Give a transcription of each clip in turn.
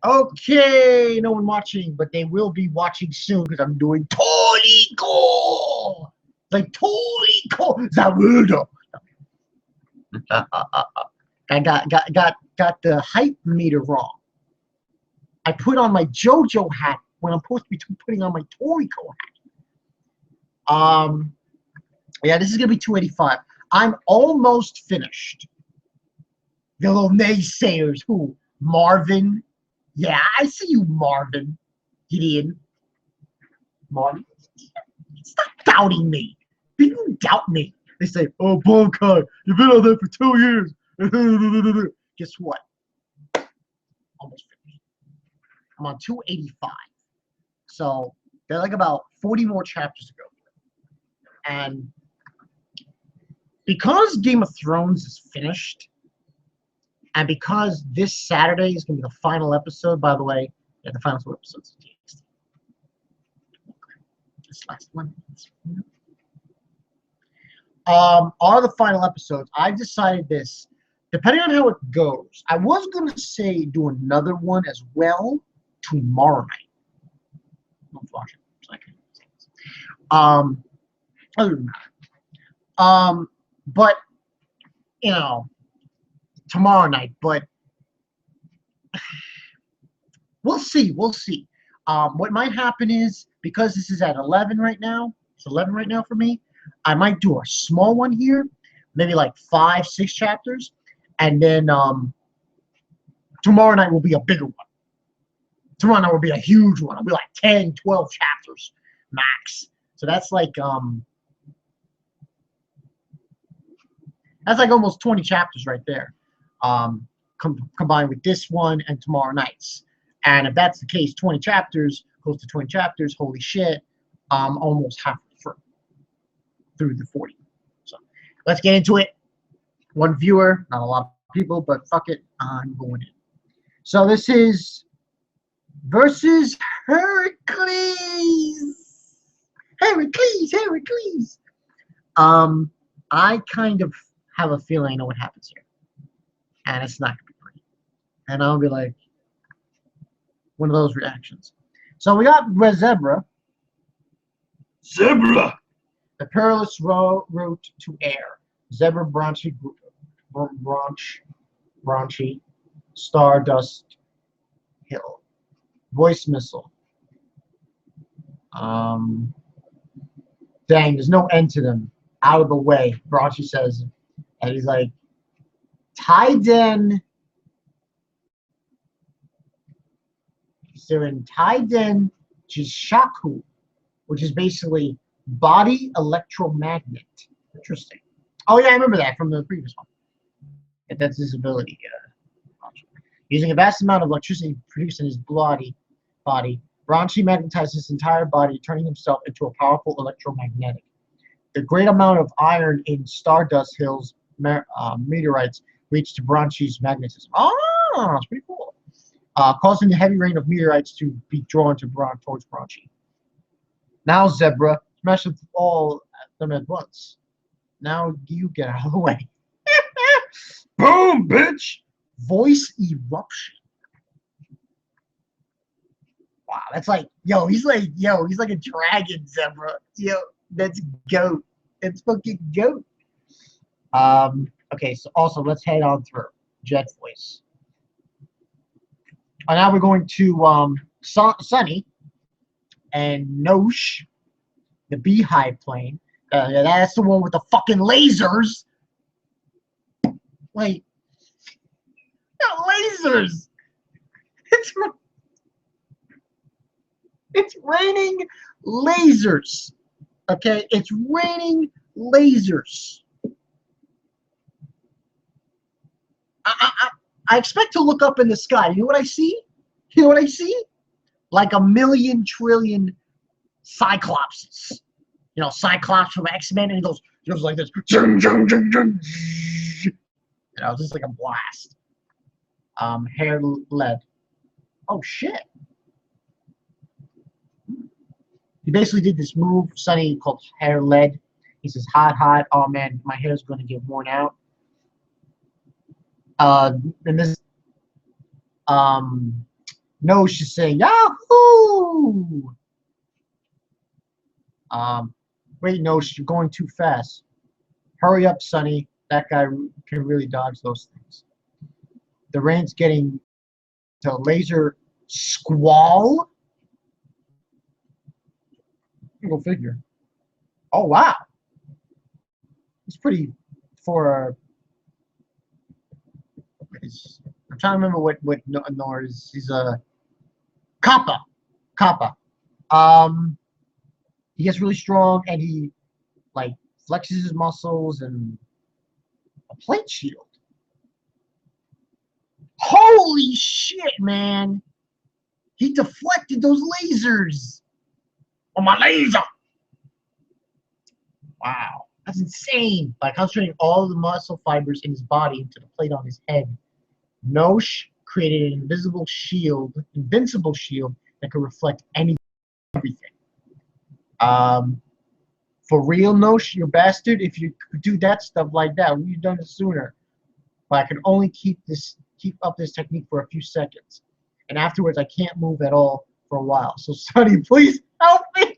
Okay, no one watching, but they will be watching soon because I'm doing Toriko. Like Toriko Zarudo. I got the hype meter wrong. I put on my JoJo hat when I'm supposed to be putting on my Toriko hat. Yeah, this is gonna be 285. I'm almost finished. The little naysayers, who? Marvin? Yeah, I see you, Marvin. Gideon. Marvin? Stop doubting me. People doubt me. They say, oh, Bonkai, you've been on there for 2 years. Guess what? Almost finished. I'm on 285. So, they're like about 40 more chapters to go. And because Game of Thrones is finished, and because this Saturday is going to be the final episode, by the way, yeah, the final two episodes of TXT. This last one. Are the final episodes. I've decided this. Depending on how it goes, I was going to say do another one as well tomorrow night. Don't watch it. So I can't say this. Other than that. But, you know, tomorrow night, but we'll see. We'll see. What might happen is, because this is at 11 right now, it's 11 right now for me, I might do a small one here, maybe like 5, 6 chapters, and then tomorrow night will be a bigger one. Tomorrow night will be a huge one. It'll be like 10, 12 chapters max. So that's like almost 20 chapters right there, combined with this one and tomorrow night's. And if that's the case, 20 chapters, close to 20 chapters, holy shit, almost halfway through the 40. So let's get into it. One viewer, not a lot of people, but fuck it, I'm going in. So this is versus Heracles. Heracles. I kind of have a feeling I know what happens here, and it's not gonna be pretty. And I'll be like, one of those reactions. So we got Zebra. The perilous route to air. Zebra Branchy, Stardust Hill. Voice missile. Dang, there's no end to them. Out of the way, Branchy says. And he's like, Taiden. They're in Taiden Jishaku, which is basically body electromagnet. Interesting. Oh yeah, I remember that from the previous one. That's his ability. Using a vast amount of electricity produced in his body, Branchy magnetizes his entire body, turning himself into a powerful electromagnetic. The great amount of iron in Stardust Hill's meteorites reached to Branchy's magnetism. Oh, that's pretty cool. Causing the heavy rain of meteorites to be drawn towards Branchy. Now, Zebra, smash all them at once. Now you get out of the way. Boom, bitch! Voice eruption. Wow, that's like, he's like a dragon, Zebra. Yo, that's goat. That's fucking goat. Okay, so also let's head on through. Jet voice. And now we're going to Sunny and Nosh, the beehive plane. That's the one with the fucking lasers. Wait. No, lasers. It's raining lasers. Okay, it's raining lasers. I expect to look up in the sky. You know what I see? You know what I see? Like a million trillion Cyclopses. You know, Cyclops from X-Men, and he goes like this. You know, just like a blast. Hair lead. Oh shit. He basically did this move, Sunny, called hair lead. He says, hot. Oh man, my hair's going to get worn out. And this, No, she's saying Yahoo! Wait, no, you're going too fast. Hurry up, Sonny. That guy can really dodge those things. The rain's getting to laser squall. Go figure. Oh wow, it's pretty for. I'm trying to remember what Nor is. He's a Kappa. Kappa. Um, he gets really strong and he like flexes his muscles and a plate shield. Holy shit, man! He deflected those lasers. Oh my laser! Wow, that's insane. By concentrating all of the muscle fibers in his body into the plate on his head, Nosh created an invincible shield that could reflect everything. For real, Nosh, you bastard. If you could do that stuff like that, we've done it sooner. But I can only keep up this technique for a few seconds, and afterwards I can't move at all for a while. So, Sonny, please help me.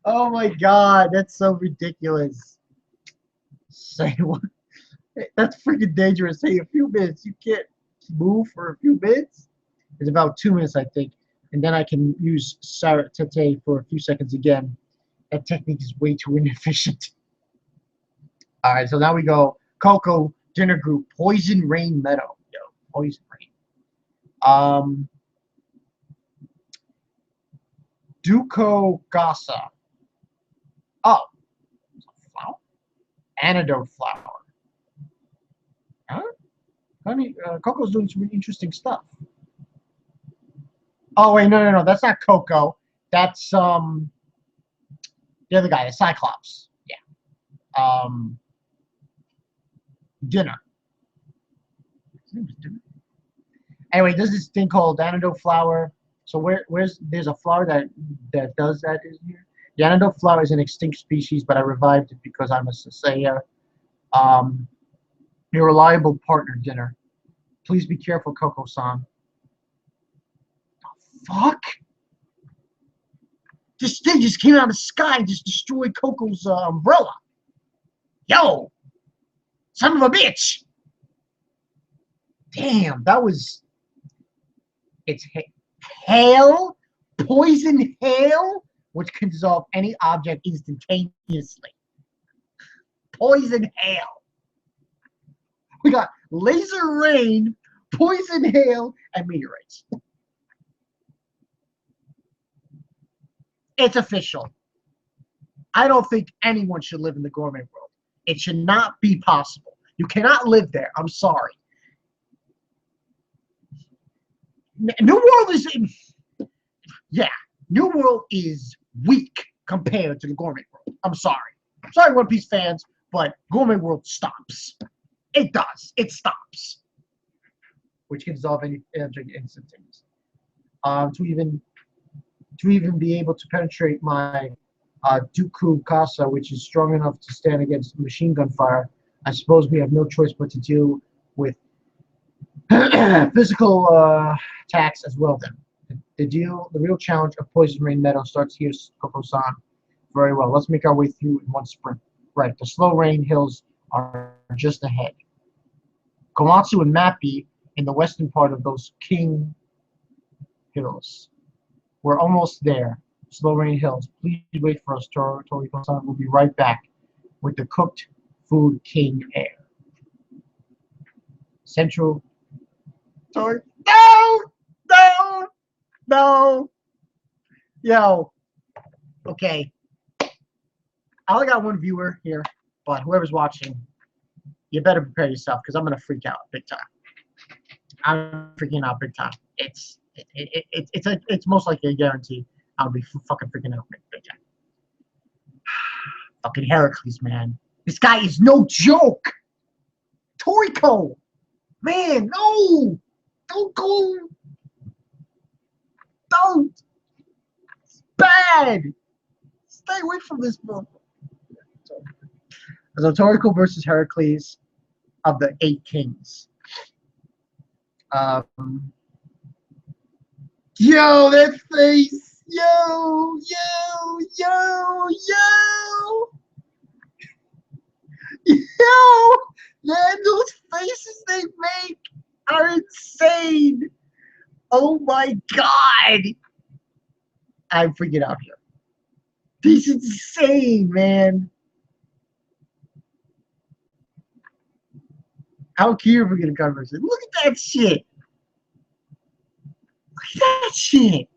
Oh my God, that's so ridiculous. Say what? That's freaking dangerous. Say a few minutes. You can't move for a few minutes. It's about 2 minutes, I think, and then I can use Saratete for a few seconds again. That technique is way too inefficient. All right, so now we go Coco dinner group Poison Rain Meadow. Yo, Poison Rain. Duco Gasa. Oh, flower. Antidote flower. Huh? Honey, Coco's doing some really interesting stuff. Oh wait, no, that's not Coco. That's the other guy, the Cyclops. Yeah. Dinner. Anyway, there's this thing called antidote flower. So there's a flower that does that is here. The antidote flower is an extinct species, but I revived it because I'm a Sasaya. Your reliable partner, Dinner. Please be careful, Coco-san. Fuck! This thing just came out of the sky and just destroyed Coco's umbrella. Yo! Son of a bitch! Damn, that was... It's hail? Poison hail? Which can dissolve any object instantaneously. Poison hail. We got laser rain, poison hail, and meteorites. It's official. I don't think anyone should live in the gourmet world. It should not be possible. You cannot live there. I'm sorry. New World is... Yeah. New World is weak compared to the gourmet world. I'm sorry. Sorry, One Piece fans, but gourmet world stops. It does. It stops. Which can dissolve any object instantaneously. To even be able to penetrate my Dooku Casa, which is strong enough to stand against machine gun fire, I suppose we have no choice but to deal with physical attacks as well. Then the real challenge of Poison Rain Meadow starts here, Coco-san. Very well. Let's make our way through in one sprint. Right, the slow rain hills are just ahead. Komatsu and Mappy in the western part of those King Hills. We're almost there. Slow rain hills. Please wait for us, Toriko-san. We'll be right back with the cooked food king air. Central. Sorry. No. Yo. Okay. I only got one viewer here, but whoever's watching, you better prepare yourself because I'm gonna freak out big time. I'm freaking out big time. It's most likely a guarantee. I'll be fucking freaking out big time. Fucking Heracles, man. This guy is no joke. Toriko, man, no, don't go. Don't. It's bad. Stay away from this book. So Toriko versus Heracles of the 8 Kings. Um, yo, that face. Yo, yo, yo, yo. Yo, man, those faces they make are insane. Oh my god. I'm freaking out here. This is insane, man. How cute if we get a conversation. Look at that shit. Look at that shit.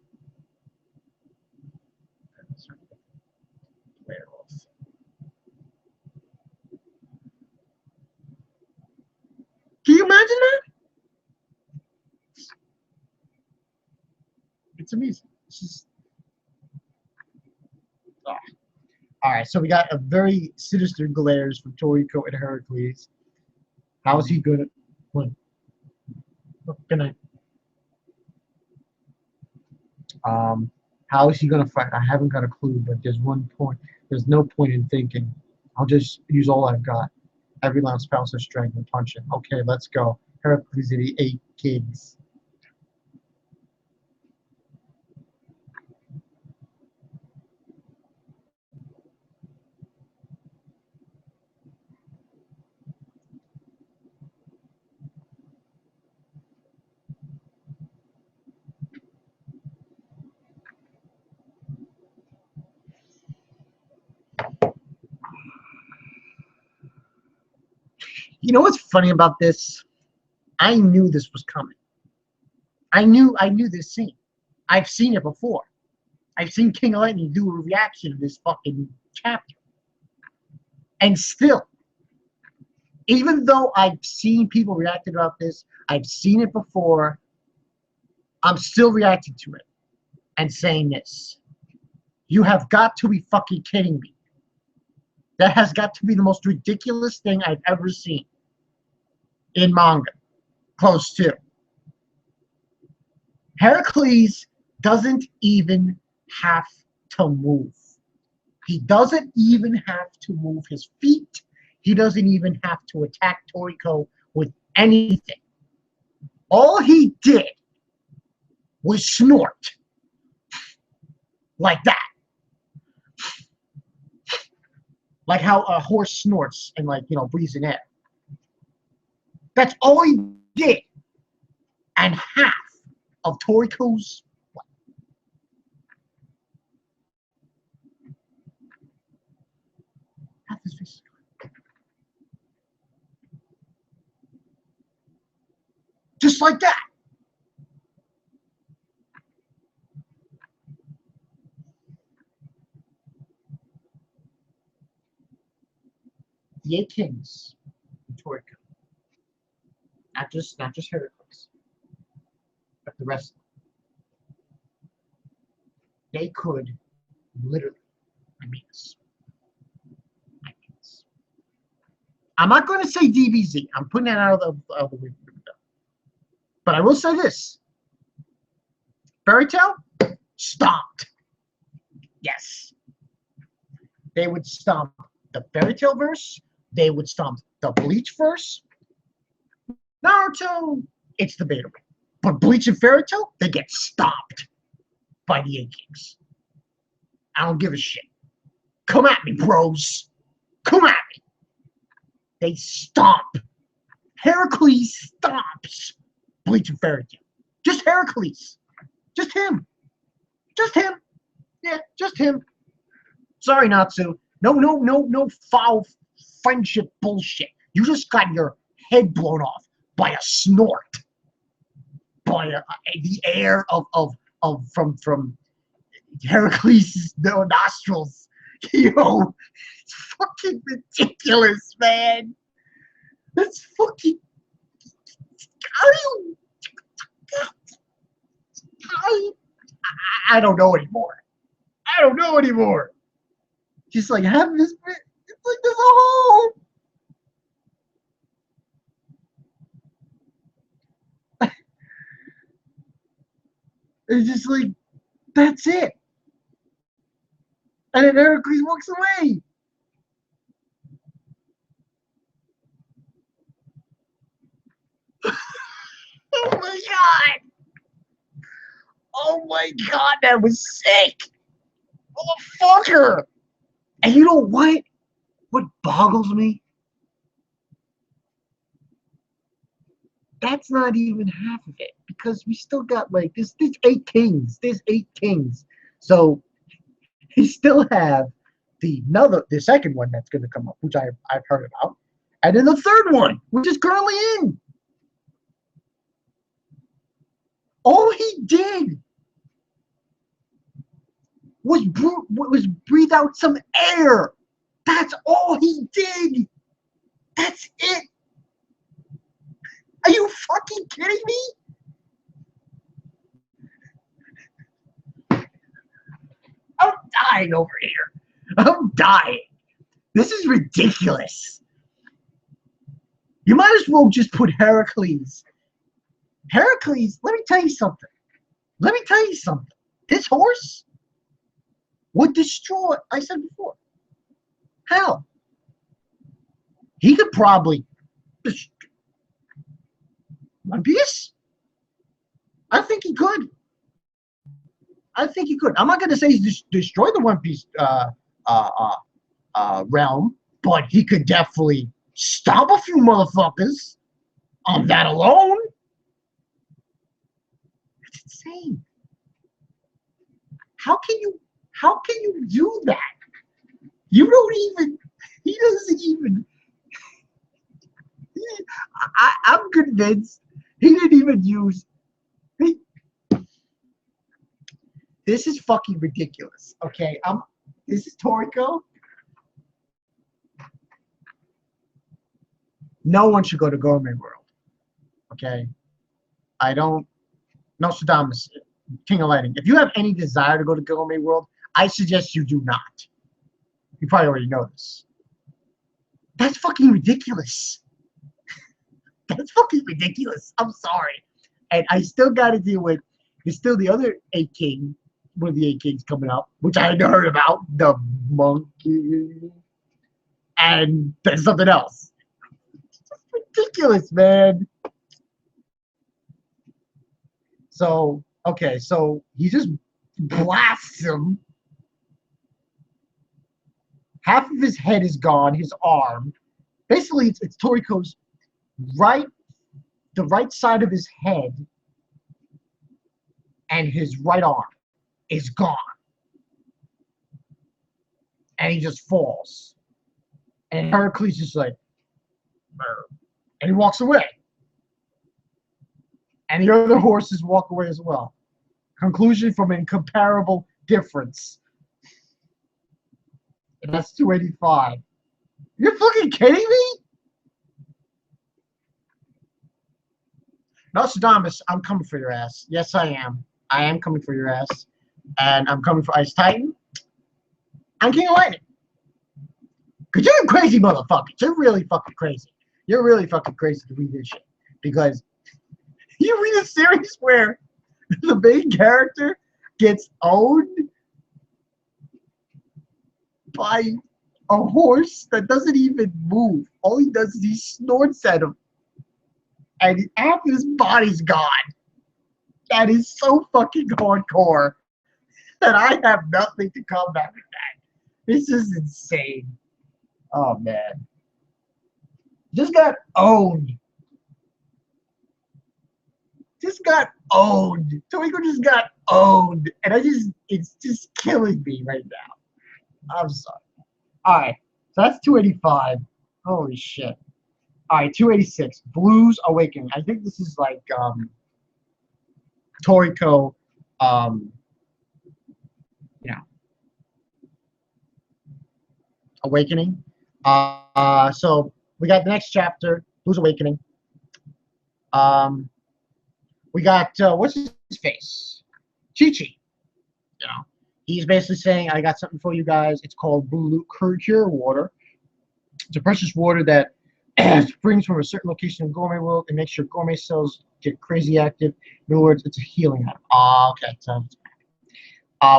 Can you imagine that? It's amazing. It's just... oh. All right, so we got a very sinister glares from Toriko and Heracles. How is he gonna win? Good night. How is he gonna fight? I haven't got a clue, but there's one point. There's no point in thinking. I'll just use all I've got. Every last ounce of strength and punch him. Okay, let's go. Heracles and the 8 kids. You know what's funny about this? I knew this was coming. I knew this scene. I've seen it before. I've seen King of Lightning do a reaction to this fucking chapter. And still, even though I've seen people reacting about this, I've seen it before, I'm still reacting to it and saying this. You have got to be fucking kidding me. That has got to be the most ridiculous thing I've ever seen in manga. Close to. Heracles doesn't even have to move. He doesn't even have to move his feet. He doesn't even have to attack Toriko with anything. All he did was snort. Like that. Like how a horse snorts and, like, you know, breathes in air. That's all he did. And half of Toriko's what? Half his face is gone. Just like that. The 8 kings in Toriko. Not just heracles, but the rest of them. They could literally, I'm not going to say DBZ. I'm putting that out of the window. But I will say this. Fairy Tail stomped. Yes. They would stomp the Fairy Tail verse. They would stomp the Bleach verse. Naruto, it's debatable. But Bleach and Fairy Tail, they get stomped by the 8 Kings. I don't give a shit. Come at me, bros. Come at me. They stomp. Heracles stomps Bleach and Fairy Tail. Just Heracles. Just him. Just him. Yeah, just him. Sorry, Natsu. No foul friendship bullshit. You just got your head blown off by a snort. By the air from Heracles' nostrils. Yo, it's fucking ridiculous, man. That's fucking... I don't know anymore. I don't know anymore. Just like having this... It's like there's a hole. It's just like, that's it. And then Heracles walks away. Oh my god! Oh my god, that was sick! Motherfucker! And you know what? What boggles me? That's not even half of it, because we still got like there's 8 kings. There's 8 kings. So he still have the second one that's gonna come up, which I've heard about. And then the third one, which is currently in. All he did was breathe out some air. That's all he did. That's it. Are you fucking kidding me? I'm dying over here. I'm dying. This is ridiculous. You might as well just put Heracles. Heracles, let me tell you something. This horse would destroy, I said before. How? He could probably One Piece? I think he could. I'm not going to say he's destroyed the One Piece realm, but he could definitely stop a few motherfuckers on that alone. It's insane. How can you do that? You don't even. He doesn't even. I'm convinced he didn't even use. This is fucking ridiculous. Okay, this is Toriko. No one should go to Gourmet World. Okay, I don't. Nostradamus, King of Lightning. If you have any desire to go to Gourmet World, I suggest you do not. You probably already know this. That's fucking ridiculous. That's fucking ridiculous. I'm sorry. And I still got to deal with, there's still the other 8 king, one of the 8 kings coming up, which I hadn't heard about, the monkey. And there's something else. It's just ridiculous, man. So, okay, so he just blasts him. Half of his head is gone, his arm. Basically, it's Toriko's the right side of his head and his right arm is gone. And he just falls. And Heracles is like, and he walks away. And the other horses walk away as well. Conclusion from an incomparable difference. And that's 285. You're fucking kidding me? Nostradamus, I'm coming for your ass. Yes, I am. I am coming for your ass. And I'm coming for Ice Titan. I'm King of Lightning. Because you're a crazy motherfucker. You're really fucking crazy. You're really fucking crazy to read this shit. Because you read a series where the main character gets owned by a horse that doesn't even move. All he does is he snorts at him. And after his body's gone. That is so fucking hardcore that I have nothing to combat with that. This is insane. Oh, man. Just got owned. Toriko just got owned. And it's just killing me right now. I'm sorry. Alright. So that's 285. Holy shit. Alright, 286. Blues Awakening. I think this is like Toriko Awakening. So we got the next chapter, Blues Awakening. We got what's his face? Chi-Chi. You know, he's basically saying, I got something for you guys. It's called Blue Cure Water. It's a precious water that springs from a certain location in Gourmet World and makes sure gourmet cells get crazy active. In other words, it's a healing item. Okay. So,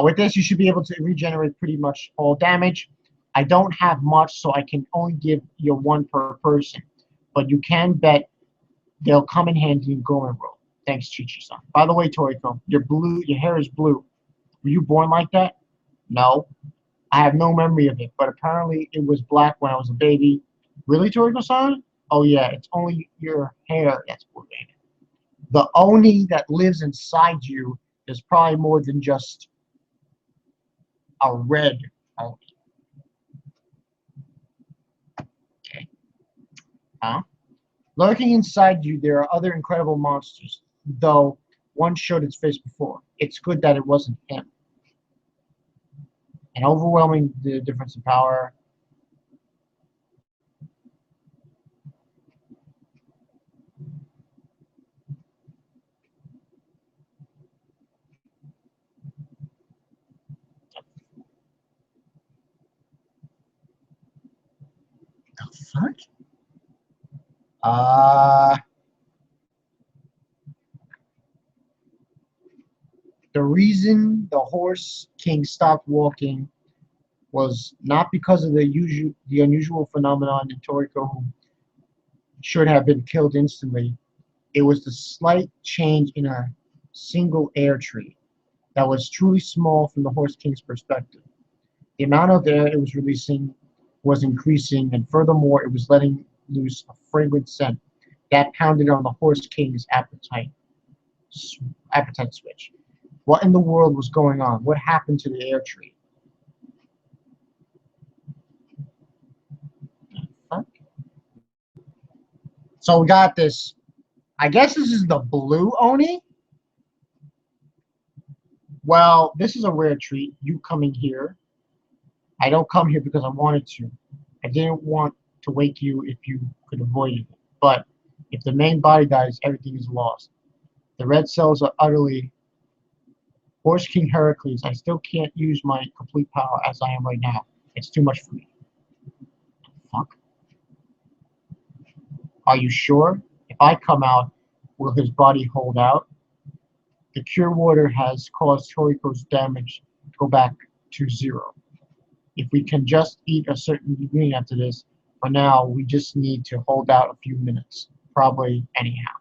with this, you should be able to regenerate pretty much all damage. I don't have much, so I can only give you one per person. But you can bet they'll come in handy in Gourmet World. Thanks, Chichi-san. By the way, Toriko, your blue, your hair is blue. Were you born like that? No. I have no memory of it, but apparently it was black when I was a baby. Really, Toriko-san? Oh yeah, it's only your hair that's blue. The Oni that lives inside you is probably more than just a red Oni. Okay. Huh? Lurking inside you, there are other incredible monsters, though one showed its face before. It's good that it wasn't him. An overwhelming difference in power. The fuck? The reason the Horse King stopped walking was not because of the unusual phenomenon in Toriko who should have been killed instantly. It was the slight change in a single air tree that was truly small from the Horse King's perspective. The amount of air it was releasing was increasing, and furthermore, it was letting loose a fragrant scent that pounded on the Horse King's appetite switch. What in the world was going on? What happened to the air tree? Huh? So we got this. I guess this is the blue Oni. Well, this is a rare treat. You coming here. I don't come here because I wanted to. I didn't want to wake you if you could avoid it. But if the main body dies, everything is lost. The red cells are utterly... Horse King Heracles, I still can't use my complete power as I am right now. It's too much for me. Fuck. Are you sure? If I come out, will his body hold out? The cure water has caused Toriko's damage to go back to 0. If we can just eat a certain degree after this, for now, we just need to hold out a few minutes. Probably anyhow.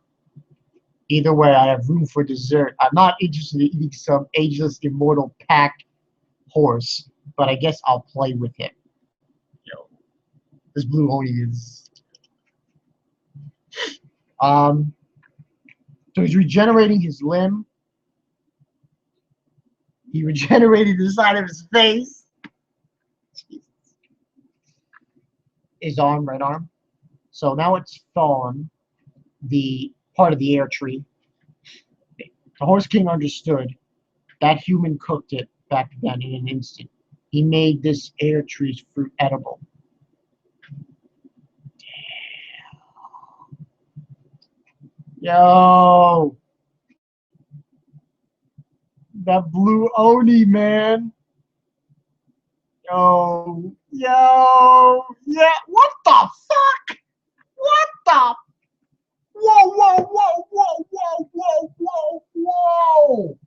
Either way, I have room for dessert. I'm not interested in eating some ageless, immortal pack horse, but I guess I'll play with him. Yo, this blue Oni is... So he's regenerating his limb. He regenerated the side of his face. His arm, right arm. So now it's fallen, the part of the air tree. The Horse King understood. That human cooked it back then in an instant. He made this air tree's fruit edible. Damn. Yo! That blue Oni, man! Yo! Yo! Yeah! What the fuck? What the... Whoa, whoa, whoa, whoa, whoa, whoa, whoa, whoa!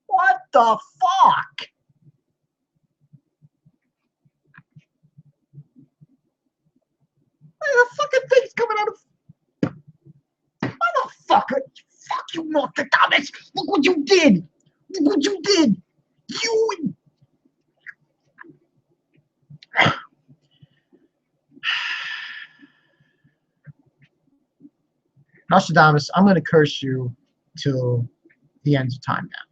What the fuck? The fucking thing's coming out of... Motherfucker! Fuck you, Nostradamus! Look what you did! Look what you did! You... Nostradamus, I'm going to curse you till the end of time now.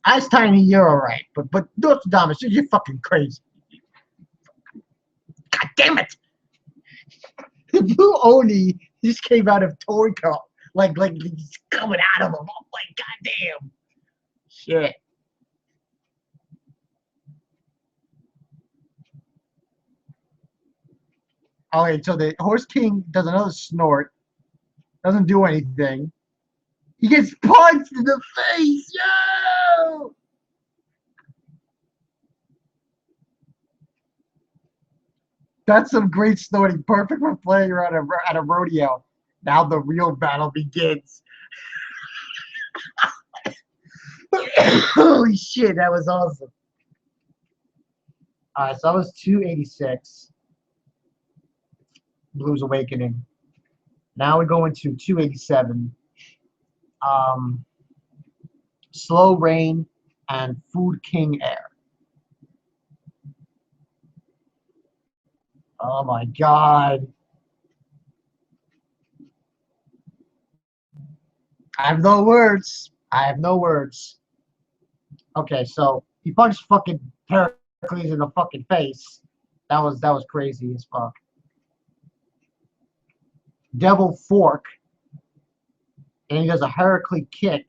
Ice Tiny, you're alright, but Nostradamus, you're fucking crazy. God damn it! The blue Oni just came out of Toriko. Like he's coming out of him. I'm like, goddamn. Shit. Alright, so the Horse King does another snort. Doesn't do anything. He gets punched in the face. Yo! That's some great snorting. Perfect for playing around at a rodeo. Now the real battle begins. Holy shit, that was awesome. Alright, so that was 286. Blue's Awakening. Now we go into 287. Um, Slow Rain and Food King Air. Oh my God. I have no words. I have no words. Okay, so he punched fucking Heracles in the fucking face. That was crazy as fuck. Devil Fork, and he does a Heracles kick.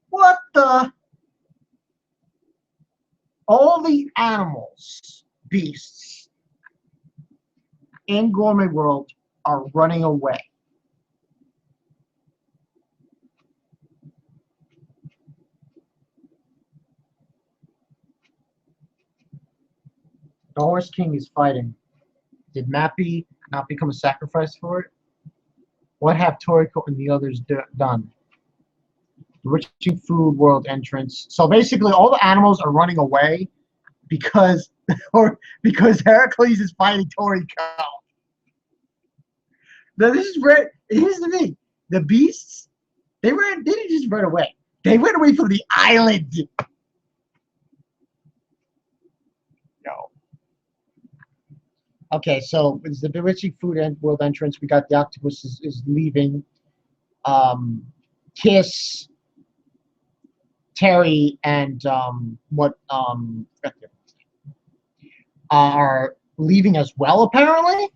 What the? All the animals, beasts in Gourmet World are running away. The Horse King is fighting. Did Mappy not become a sacrifice for it? What have Toriko and the others done? The Riching Food World entrance. So basically, all the animals are running away because because Heracles is fighting Toriko. Now, this is where here's the thing: the beasts they didn't just run away. They went away from the island. No. Okay, so it's the Bewitching Food and World entrance. We got the octopus is leaving. Kiss, Terry, and are leaving as well, apparently.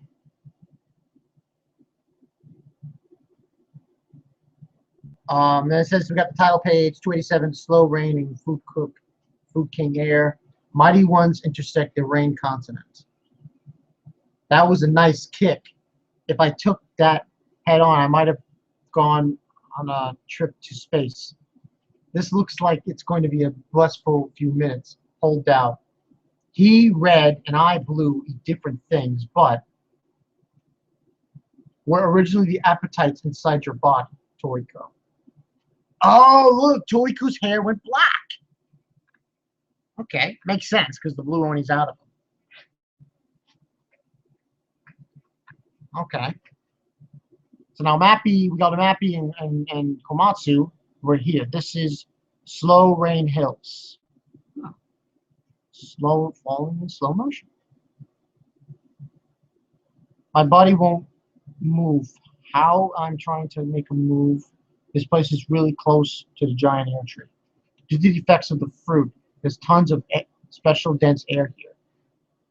Then it says we got the title page, 287, Slow Rain and Food King Air. Mighty Ones intersect the rain continent. That was a nice kick. If I took that head on, I might have gone on a trip to space. This looks like it's going to be a blissful few minutes. Hold down. He red and I blue eat different things, but were originally the appetites inside your body, Toriko. Oh, look, Toriko's hair went black. Okay, makes sense because the blue only's out of him. Okay. So now Mappy, we got a Mappy and Komatsu. We're here. This is Slow Rain Hills. Slow falling in slow motion. My body won't move. How I'm trying to make a move. This place is really close to the giant air tree. Due to the effects of the fruit, there's tons of special dense air here.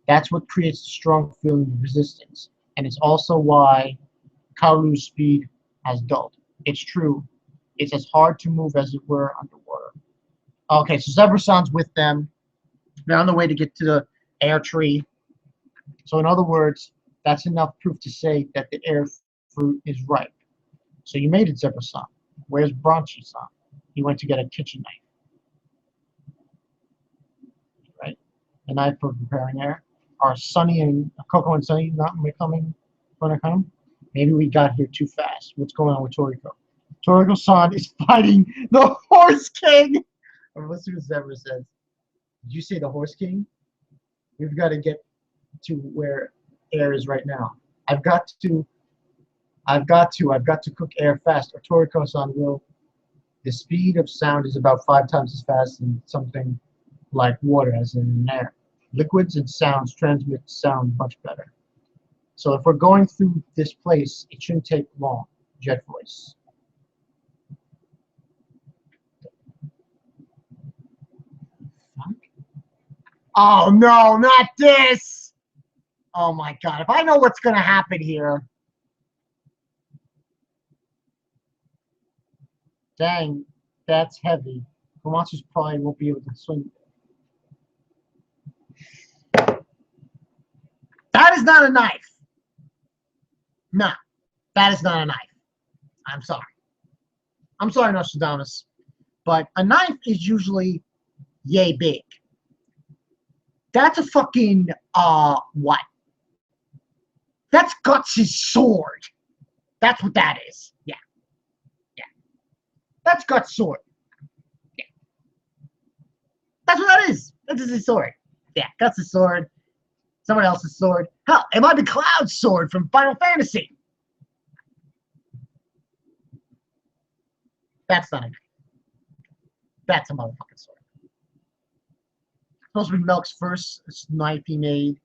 That's what creates a strong feeling of resistance. And it's also why Karu's speed has dulled. It's true. It's as hard to move as it were underwater. Okay, so Zebra-san's with them. They're on the way to get to the air tree. So in other words, that's enough proof to say that the air fruit is ripe. So you made it, Zebra-san. Where's Bronchi-san? He went to get a kitchen knife. Right? A knife for preparing air. Are Sunny and Coco and Sunny not coming? Going to come? Maybe we got here too fast. What's going on with Toriko? Toriko-san is fighting the Horse King. Let's see what Zebra says. Did you say the Horse King? We've got to get to where air is right now. I've got to cook air fast, or Toriko-san will. The speed of sound is about 5 times as fast in something like water as in air. Liquids and sounds transmit sound much better. So if we're going through this place, it shouldn't take long. Jet voice. Oh no, not this! Oh my god, if I know what's gonna happen here. Dang, that's heavy. Komatsu's probably won't be able to swing. That is not a knife. No, that is not a knife. I'm sorry. I'm sorry, Nostradamus. But a knife is usually yay big. That's a fucking, what? That's Guts' sword. That's what that is. Yeah. Yeah. That's Guts' sword. Yeah. That's what that is. That's his sword. Yeah, that's his sword. Someone else's sword. Hell, it might be Cloud's sword from Final Fantasy. That's not a knife. That's a motherfucking sword. It's supposed to be Milk's first knife he made.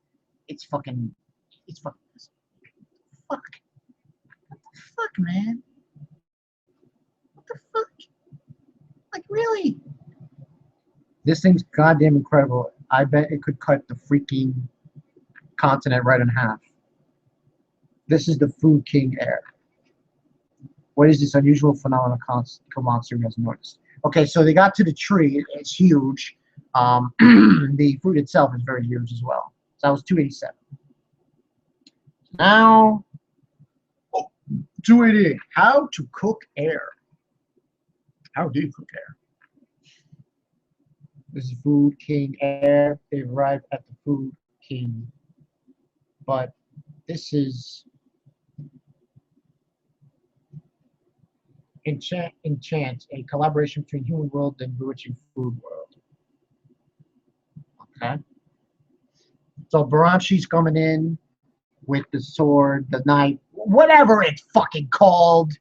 It's fucking. Fuck. What the fuck, man? What the fuck? Like, really? This thing's goddamn incredible. I bet it could cut the freaking continent right in half. This is the Food King heir. What is this unusual phenomenon Komatsu has noticed? Okay, so they got to the tree. It's huge. The fruit itself is very huge as well. So that was 287. Now, 288. How to cook air. How do you cook air? This is Food King air. They've arrived at the Food King. But this is Enchant, a collaboration between Human World and Bewitching Food World. Okay. So Baranshi's coming in with the sword, the knife, whatever it's fucking called.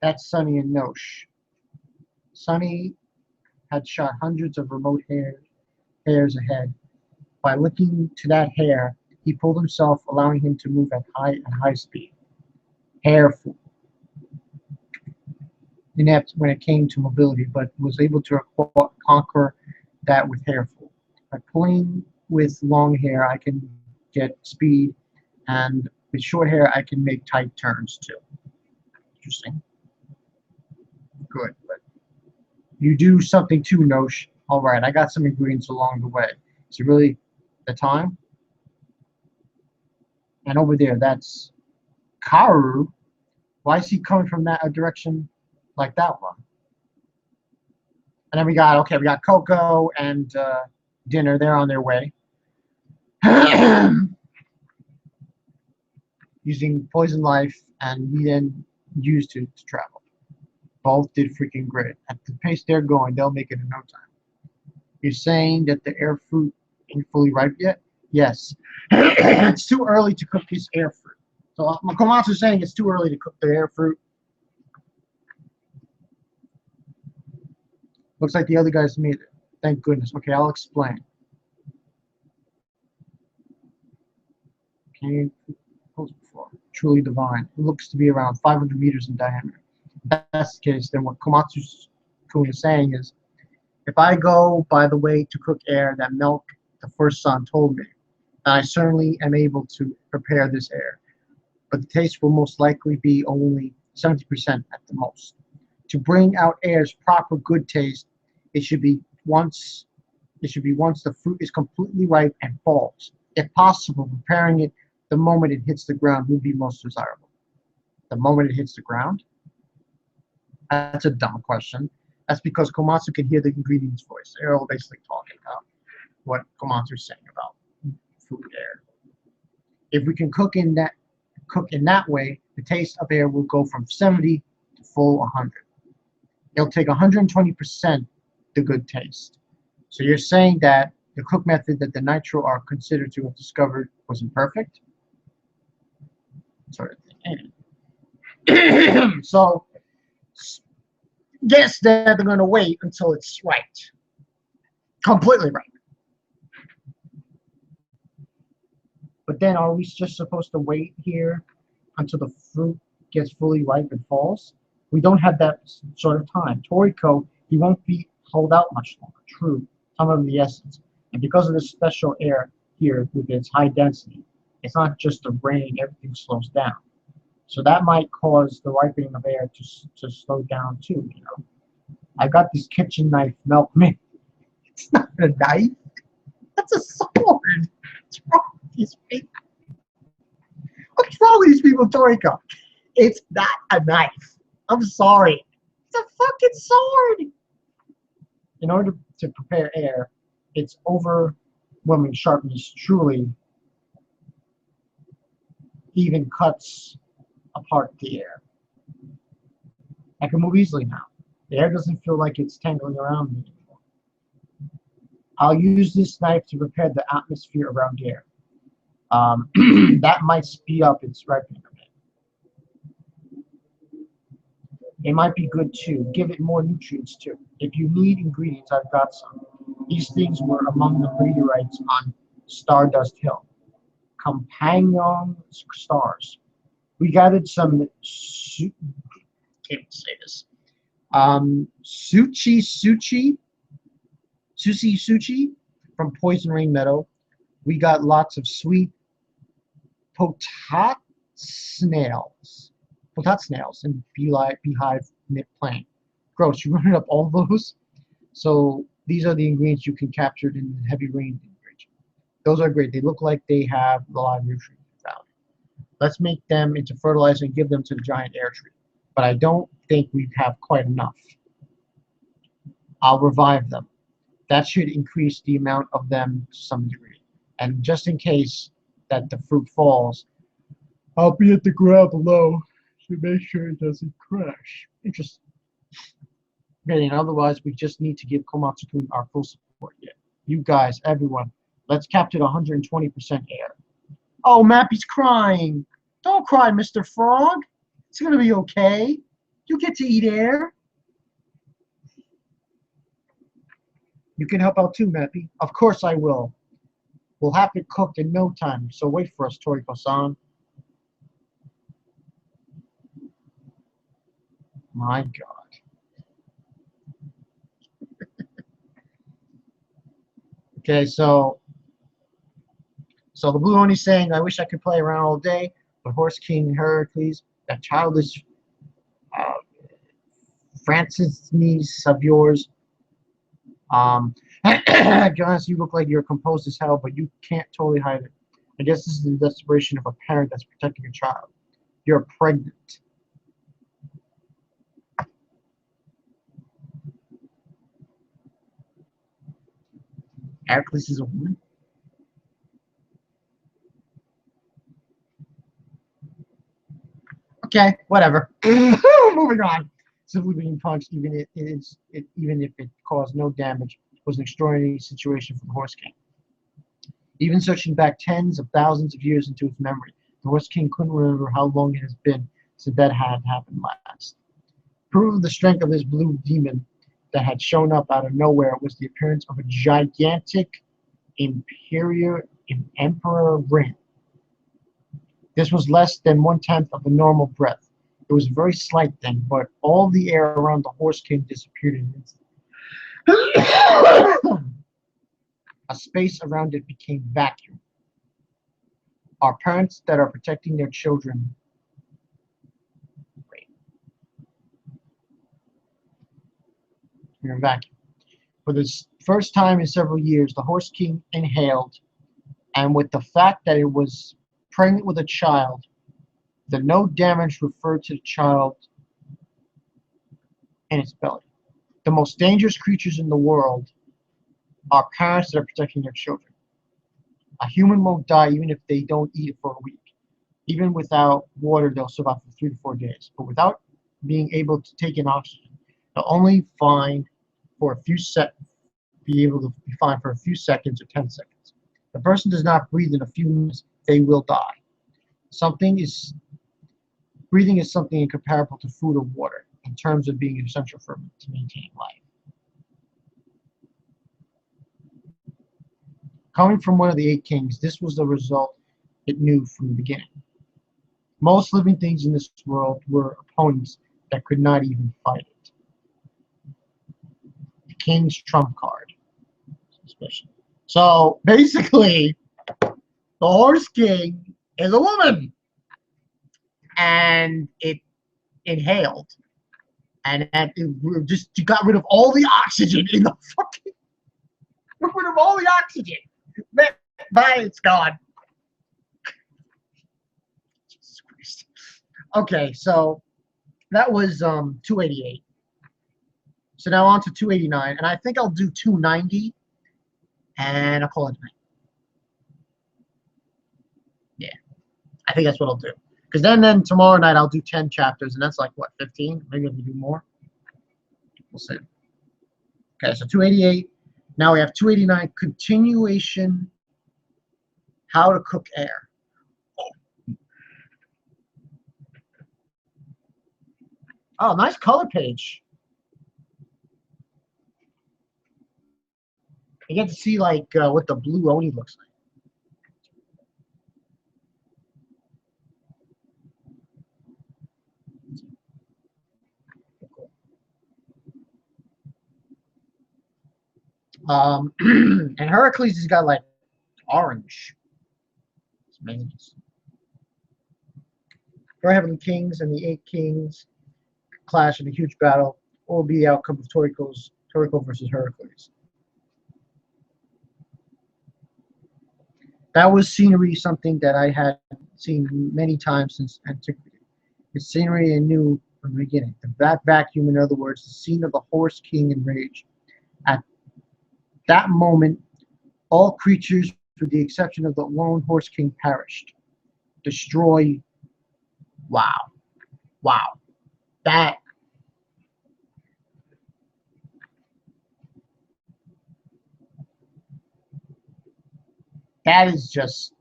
That's Sunny and Nosh. Sunny had shot hundreds of remote hairs ahead. By looking to that hair, he pulled himself, allowing him to move at high speed. Hair inept when it came to mobility, but was able to conquer that with hairful. By pulling with long hair, I can get speed, and with short hair, I can make tight turns too. Interesting. Good. But you do something too, Nosh. All right, I got some ingredients along the way. Is it really the time? And over there, that's Karu. Why is he coming from that direction like that one? And then we got Coco and Dinner. They're on their way. Using Poison Life, and we then used to travel. Both did freaking great. At the pace they're going, they'll make it in no time. You're saying that the air fruit ain't fully ripe yet? Yes. It's too early to cook this air fruit. So Komatsu's saying it's too early to cook the air fruit. Looks like the other guys made it. Thank goodness. Okay, I'll explain. Okay, before. Truly divine. It looks to be around 500 meters in diameter. If that's the case, then what Komatsu-kun is saying is, if I go by the way to cook air that Milk, the first son, told me, then I certainly am able to prepare this air. But the taste will most likely be only 70% at the most. To bring out air's proper good taste, it should be once the fruit is completely ripe and falls. If possible, preparing it the moment it hits the ground would be most desirable. The moment it hits the ground? That's a dumb question. That's because Komatsu can hear the ingredients voice. They're all basically talking about what Komatsu is saying about food air. If we can cook in that way, the taste of air will go from 70 to full 100. It'll take 120% the good taste. So you're saying that the cook method that the Nitro are considered to have discovered was imperfect? Sort of thing. So guess that they're going to wait until it's right. Completely right. But then are we just supposed to wait here until the fruit gets fully ripe and falls? We don't have that sort of time. Toriko, he won't hold out much longer. True, some of the essence. And because of this special air here with its high density, it's not just the rain, everything slows down. So that might cause the ripening of air to slow down too, you know. I got this kitchen knife, Milk. Man, it's not a knife. That's a sword. What's wrong with these people? What's wrong with these people, Toriko? It's not a knife. I'm sorry. It's a fucking sword. In order to prepare air, its overwhelming sharpness truly even cuts apart the air. I can move easily now. The air doesn't feel like it's tangling around me anymore. I'll use this knife to prepare the atmosphere around here. That might speed up its ripening a bit. It might be good too. Give it more nutrients too. If you need ingredients, I've got some. These things were among the meteorites on Stardust Hill. Companion stars. We gathered some. Can't say this. Sushi from Poison Rain Meadow. We got lots of sweet potat snails and beehive knit plain. Gross. You running up all those? So these are the ingredients you can capture in the heavy rain region. Those are great. They look like they have a lot of nutrients found. Let's make them into fertilizer and give them to the giant air tree. But I don't think we have quite enough. I'll revive them. That should increase the amount of them to some degree. And just in case that the fruit falls, I'll be at the ground below to make sure it doesn't crash. Interesting. And otherwise, we just need to give Komatsu-kun our full support. Yeah. You guys, everyone, let's capture 120% air. Oh, Mappy's crying. Don't cry, Mr. Frog. It's going to be okay. You get to eat air. You can help out too, Mappy. Of course I will. We'll have it cooked in no time, so wait for us, Toriko-san. My God. Okay, so the Blue Oni's saying, I wish I could play around all day, but Horse King Heracles, that childish Francis niece of yours, Jonas, you look like you're composed as hell, but you can't totally hide it. I guess this is the desperation of a parent that's protecting a child. You're pregnant. Heracles is a woman? Okay, whatever. Moving on. Simply being punched, even if it caused no damage, was an extraordinary situation for the Horse King. Even searching back tens of thousands of years into its memory, the Horse King couldn't remember how long it has been since that had happened last. Proof of the strength of this blue demon that had shown up out of nowhere was the appearance of a gigantic Emperor Rin. This was less than 1/10 of a normal breath. It was a very slight thing, but all the air around the Horse King disappeared in an instant. A space around it became vacuum. Our parents that are protecting their children. Wait. You're in vacuum. For the first time in several years, the Horse King inhaled, and with the fact that it was pregnant with a child, the no damage referred to the child in its belly. The most dangerous creatures in the world are parents that are protecting their children. A human won't die even if they don't eat it for a week. Even without water, they'll survive for 3 to 4 days. But without being able to take in oxygen, they'll only be able to be fine for a few seconds or 10 seconds. If the person does not breathe in a few minutes, they will die. Breathing is something incomparable to food or water in terms of being essential to maintain life. Coming from one of the 8 kings, this was the result it knew from the beginning. Most living things in this world were opponents that could not even fight it. The king's trump card. So basically, the Horse King is a woman. And it inhaled. And you got rid of all the oxygen in the fucking. Got rid of all the oxygen. Bye, it's gone. Jesus Christ. Okay, so that was 288. So now on to 289, and I think I'll do 290, and I'll call it night. Yeah, I think that's what I'll do. Because then tomorrow night I'll do 10 chapters, and that's like what, 15? Maybe I'll do more. We'll see. Okay, so 288. Now we have 289, continuation, how to cook air. Oh, nice color page. You get to see like what the blue Oni looks like. And Heracles has got like orange. It's amazing. Four Heavenly Kings and the 8 Kings clash in a huge battle. What will be the outcome of Toriko versus Heracles? That was scenery, something that I had seen many times since antiquity. It's scenery I knew from the beginning. That vacuum, in other words, the scene of the Horse King in rage. At that moment, all creatures, with the exception of the lone Horse King, perished. Destroy. Wow. Wow. That. That is just.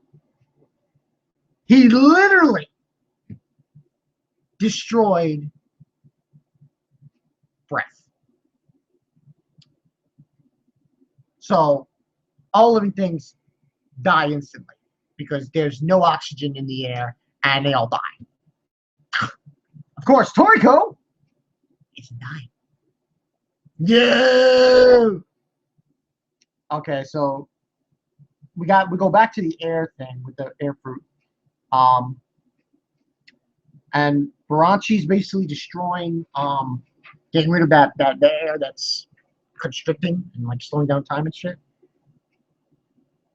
He literally destroyed breath. So all living things die instantly because there's no oxygen in the air and they all die. Of course, Toriko is dying. Yeah. Okay, so we go back to the air thing with the air fruit. And Barachi's basically destroying, getting rid of that air that's constricting and like slowing down time and shit.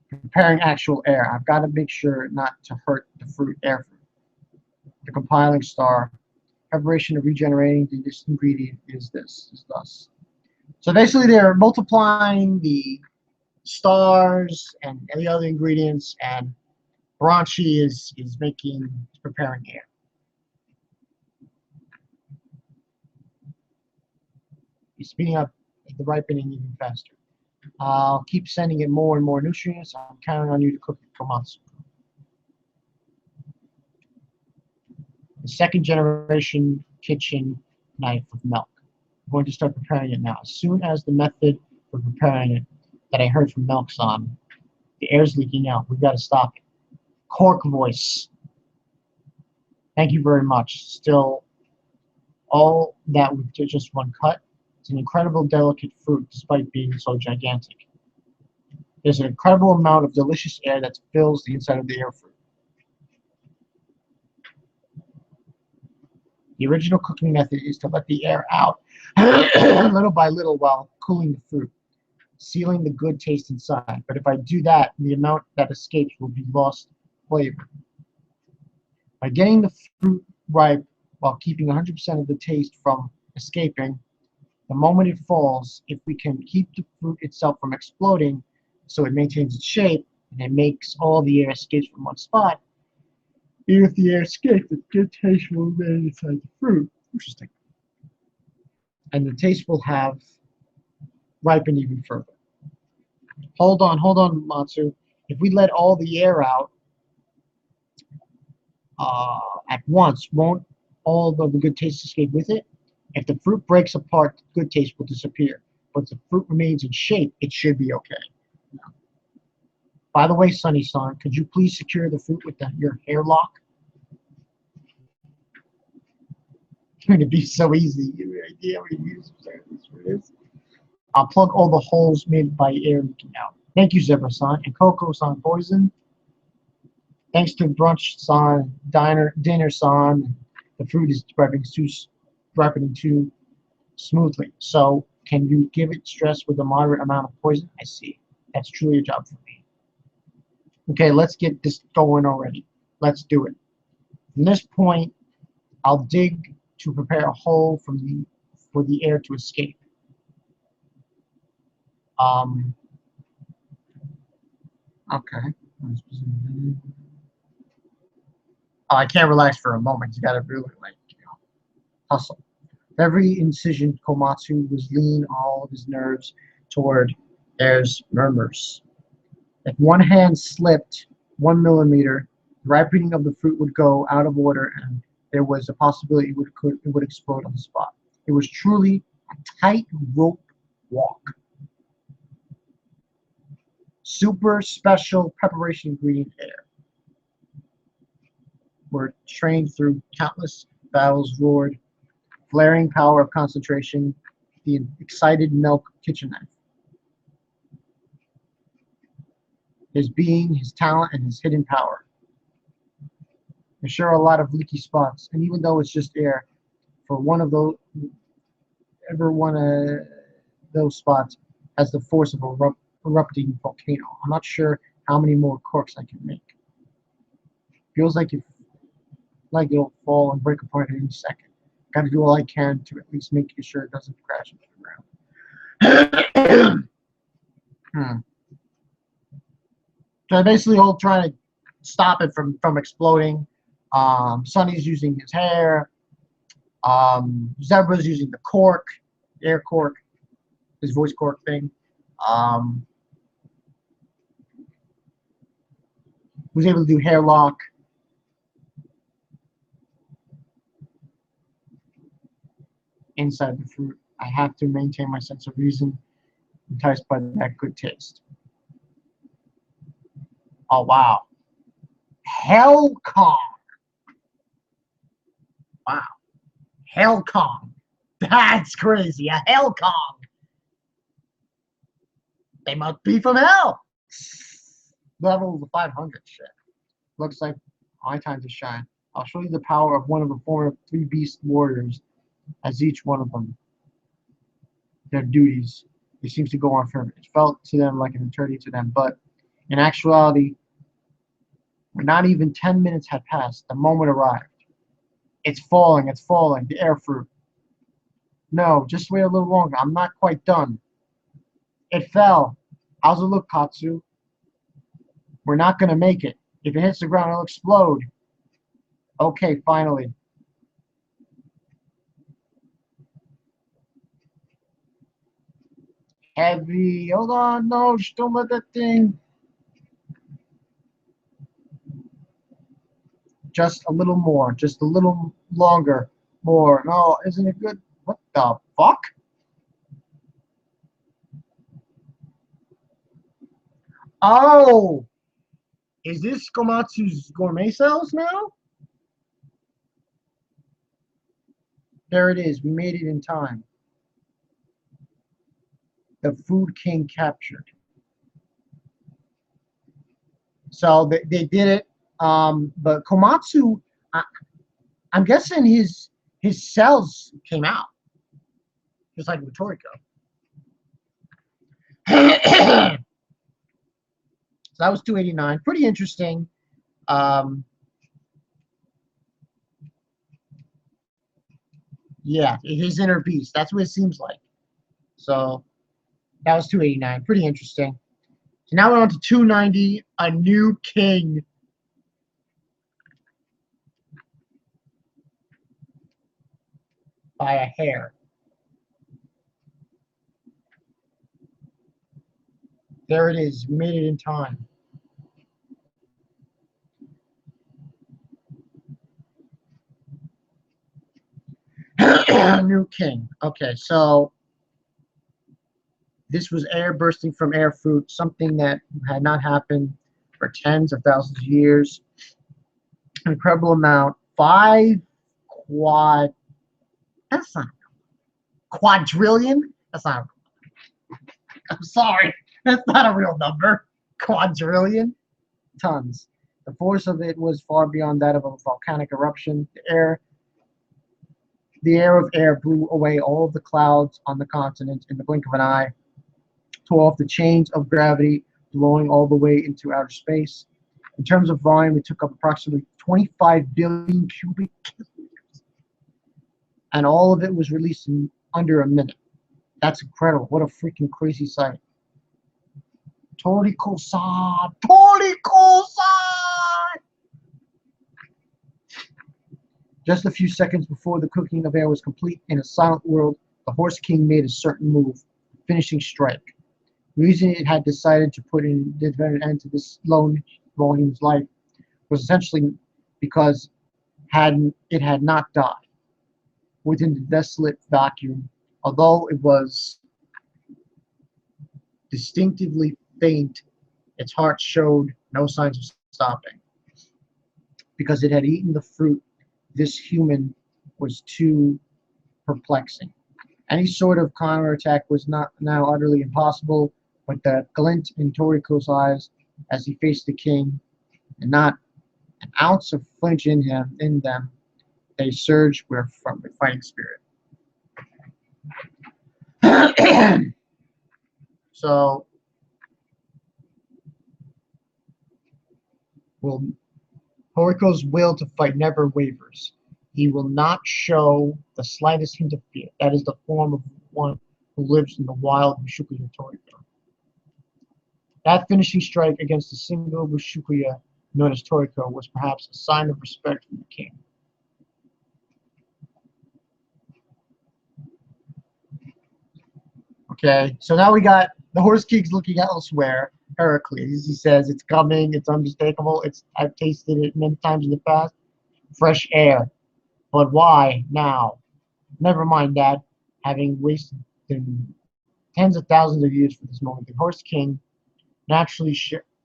Preparing actual air. I've got to make sure not to hurt the fruit, air fruit. The compiling star. Preparation of regenerating this ingredient is thus. So basically they're multiplying the stars and the other ingredients, and Barachi is preparing air. He's speeding up the ripening even faster. I'll keep sending it more and more nutrients. I'm counting on you to cook it Komatsu. The second generation kitchen knife with milk. I'm going to start preparing it now. As soon as the method for preparing it that I heard from Milk-san, the air's leaking out. We've got to stop it. Cork voice. Thank you very much. Still, all that with just one cut. It's an incredible, delicate fruit, despite being so gigantic. There's an incredible amount of delicious air that fills the inside of the air fruit. The original cooking method is to let the air out little by little while cooling the fruit, sealing the good taste inside. But if I do that, the amount that escapes will be lost flavor. By getting the fruit ripe while keeping 100% of the taste from escaping, the moment it falls, if we can keep the fruit itself from exploding so it maintains its shape and it makes all the air escapes from one spot, even if the air escapes, the good taste will remain inside the fruit. Interesting. And the taste will have ripened even further. Hold on, Matsu. If we let all the air out at once, won't all of the good taste escape with it? If the fruit breaks apart, the good taste will disappear. But if the fruit remains in shape, it should be okay. By the way, Sunny-san, could you please secure the fruit with your hair lock? It's going to be so easy. You have an idea what you use for this? I'll plug all the holes made by air leaking out. Thank you, Zebra-san. And Coco-san Poison. Thanks to Brunch-san, Dinner-san, the fruit is ripening too smoothly. So, can you give it stress with a moderate amount of poison? I see. That's truly a job for me. Okay, let's get this going already. Let's do it. From this point, I'll dig to prepare a hole for the air to escape. Okay. Oh, I can't relax for a moment. You gotta really hustle. Every incision, Komatsu was lean all of his nerves toward There's murmurs. If one hand slipped 1 millimeter, the ripening of the fruit would go out of order, and there was a possibility it would explode on the spot. It was truly a tightrope walk. Super special preparation ingredient air. Were trained through countless battles, roared, flaring power of concentration, the excited milk kitchen knife. His being, his talent, and his hidden power. There's sure a lot of leaky spots, and even though it's just air, for one of those, every one of those spots has the force of a erupting volcano. I'm not sure how many more corks I can make. Feels like it'll fall and break apart at any second. Got to do all I can to at least make sure it doesn't crash into the ground. So they're basically all trying to stop it from exploding. Sonny's using his hair. Zebra's using the cork, air cork, his voice cork thing. Was able to do hair lock. Inside the fruit, I have to maintain my sense of reason, enticed by that good taste. Oh wow, Hell Kong! Wow, Hell Kong. That's crazy. A Hell Kong. They must be from hell. Level of 500 shit. Looks like my time to shine. I'll show you the power of one of the former 3 beast warriors, as each one of them, their duties, it seems to go on forever. It felt to them like an eternity to them, but in actuality, when not even 10 minutes had passed, the moment arrived. It's falling, the air fruit. No, just wait a little longer. I'm not quite done. It fell. How's it look, Katsu? We're not going to make it. If it hits the ground, it'll explode. Okay, finally. Heavy. Hold on. No, just don't let that thing. Just a little more. Just a little longer. More. No, isn't it good? What the fuck? Oh! Is this Komatsu's gourmet cells now? There it is. We made it in time. The Food King captured. So they did it. But Komatsu, I'm guessing his cells came out, just like with Toriko. So that was 289. Pretty interesting. Yeah, his inner beast. That's what it seems like. So that was 289. Pretty interesting. So now we're on to 290. A new king. By a hair. There it is. We made it in time. New king. Okay, so this was air bursting from air fruit, something that had not happened for tens of thousands of years. An incredible amount. 5 quad. That's not quadrillion. That's not. I'm sorry. That's not a real number. Quadrillion tons. The force of it was far beyond that of a volcanic eruption. The air of air blew away all of the clouds on the continent in the blink of an eye, tore off the chains of gravity, blowing all the way into outer space. In terms of volume, it took up approximately 25 billion cubic kilometers. And all of it was released in under a minute. That's incredible. What a freaking crazy sight. Toriko-san! Toriko-san! Just a few seconds before the cooking of air was complete, in a silent world, the Horse King made a certain move, finishing strike. The reason it had decided to put an definitive end to this lone volume's life was essentially because it had not died within the desolate vacuum, although it was distinctively faint. Its heart showed no signs of stopping. Because it had eaten the fruit, this human was too perplexing. Any sort of counterattack was not now utterly impossible, but the glint in Toriko's eyes as he faced the king, and not an ounce of flinch in them, they surged from the fighting spirit. So, will Toriko's will to fight never wavers. He will not show the slightest hint of fear. That is the form of one who lives in the wild Bushukuya Toriko. That finishing strike against the single Bushukuya known as Toriko was perhaps a sign of respect from the king. Okay, so now we got the Horse King's looking elsewhere. Heracles, he says, it's coming, it's unmistakable, I've tasted it many times in the past. Fresh air. But why now? Never mind that. Having wasted tens of thousands of years for this moment, the Horse King naturally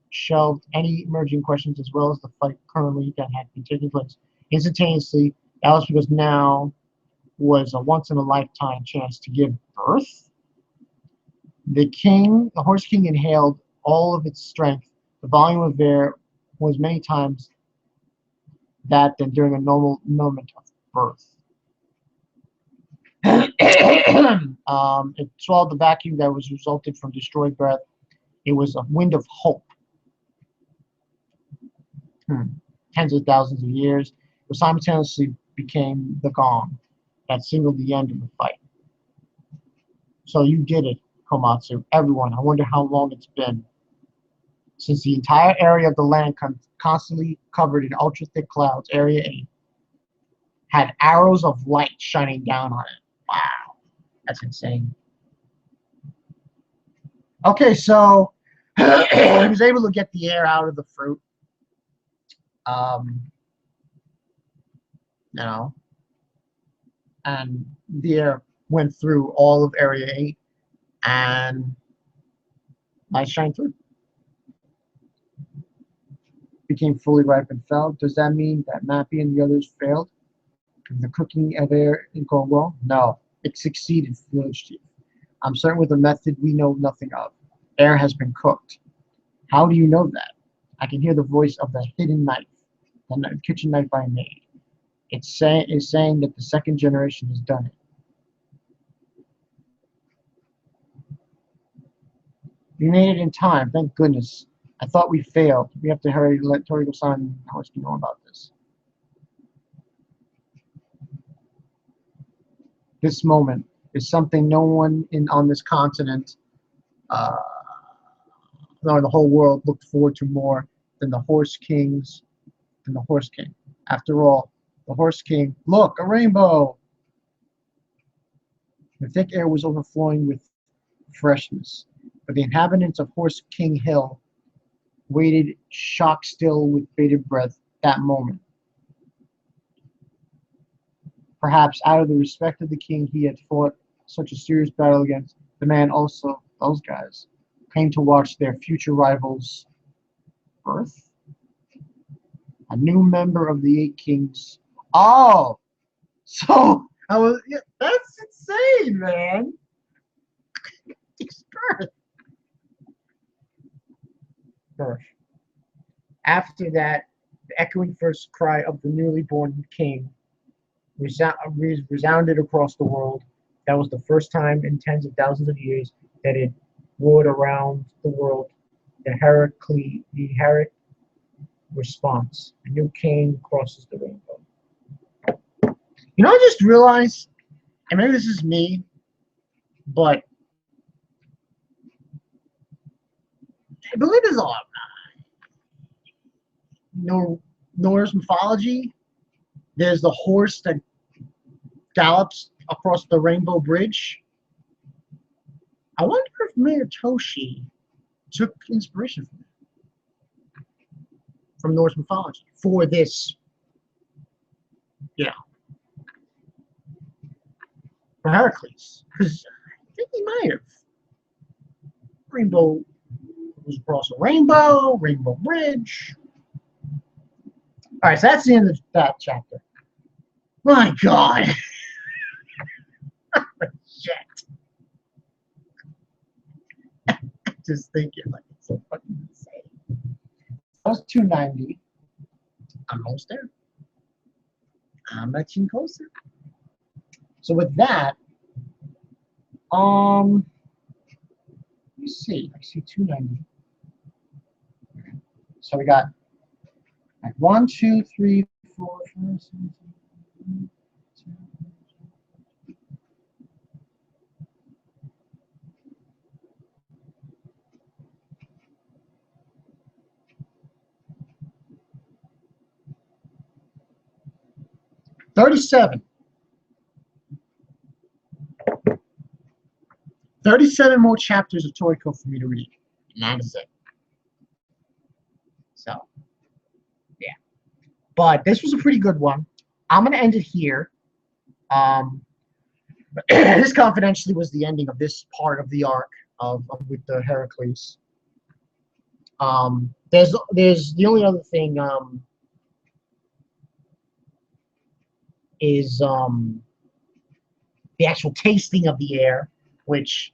shelved any emerging questions as well as the fight currently that had been taking place instantaneously. That was because now was a once-in-a-lifetime chance to give birth. The Horse King inhaled all of its strength. The volume of air was many times that than during a normal moment of birth. It swallowed the vacuum that was resulted from destroyed breath. It was a wind of hope. Tens of thousands of years. It simultaneously became the gong that signaled the end of the fight. So you did it, Komatsu. Everyone, I wonder how long it's been since the entire area of the land constantly covered in ultra-thick clouds, Area 8, had arrows of light shining down on it. Wow, that's insane. Okay, so he was able to get the air out of the fruit. You know, and the air went through all of Area 8, and light shined through. Became fully ripe and fell. Does that mean that Mappy and the others failed? The cooking of air in Congo? No, it succeeded, Village Chief. I'm certain with a method we know nothing of. Air has been cooked. How do you know that? I can hear the voice of the hidden knife, the kitchen knife I made. It's saying that the second generation has done it. We made it in time, thank goodness. I thought we failed. We have to hurry to let Toriko-san and Howski know about this. This moment is something no one on this continent, nor the whole world, looked forward to more than the Horse King. After all, the Horse King, look, a rainbow! The thick air was overflowing with freshness, but the inhabitants of Horse King Hill waited shock still with bated breath that moment. Perhaps out of the respect of the king he had fought such a serious battle against, the man also, those guys, came to watch their future rivals' birth. A new member of the 8 Kings. Oh! So, yeah, that's insane, man! Birth. After that, the echoing first cry of the newly born king resounded across the world. That was the first time in tens of thousands of years that it roared around the world. The Heracles response. A new king crosses the rainbow. You know, I just realized, and maybe this is me, but I believe there's a lot of Norse mythology. There's the horse that gallops across the Rainbow Bridge. I wonder if Mayor Toshi took inspiration from Norse mythology for this, you know, for Heracles. Because I think he might have. Rainbow was across a rainbow, Rainbow Bridge. All right, so that's the end of that chapter. My God. Shit. Just thinking, like, it's so fucking insane. That was 290. I'm almost there. I'm much closer. So with that, let me see. I see 290. So we got like 1, 2, 3, 4, 5, 6, 7, 37. 37 more chapters of Toriko for me to read. And that is it. So, yeah. But this was a pretty good one. I'm going to end it here. This confidentially was the ending of this part of the arc with the Heracles. There's the only other thing is the actual tasting of the air, which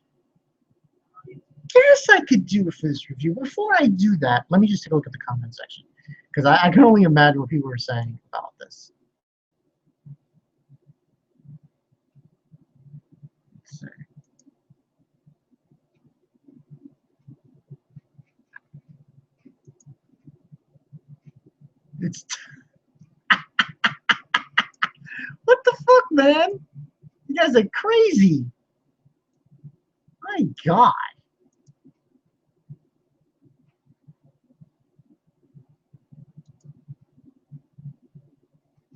I guess I could do for this review. Before I do that, let me just take a look at the comment section, because I can only imagine what people are saying about this. Let's see. It's what the fuck, man? You guys are crazy. My God.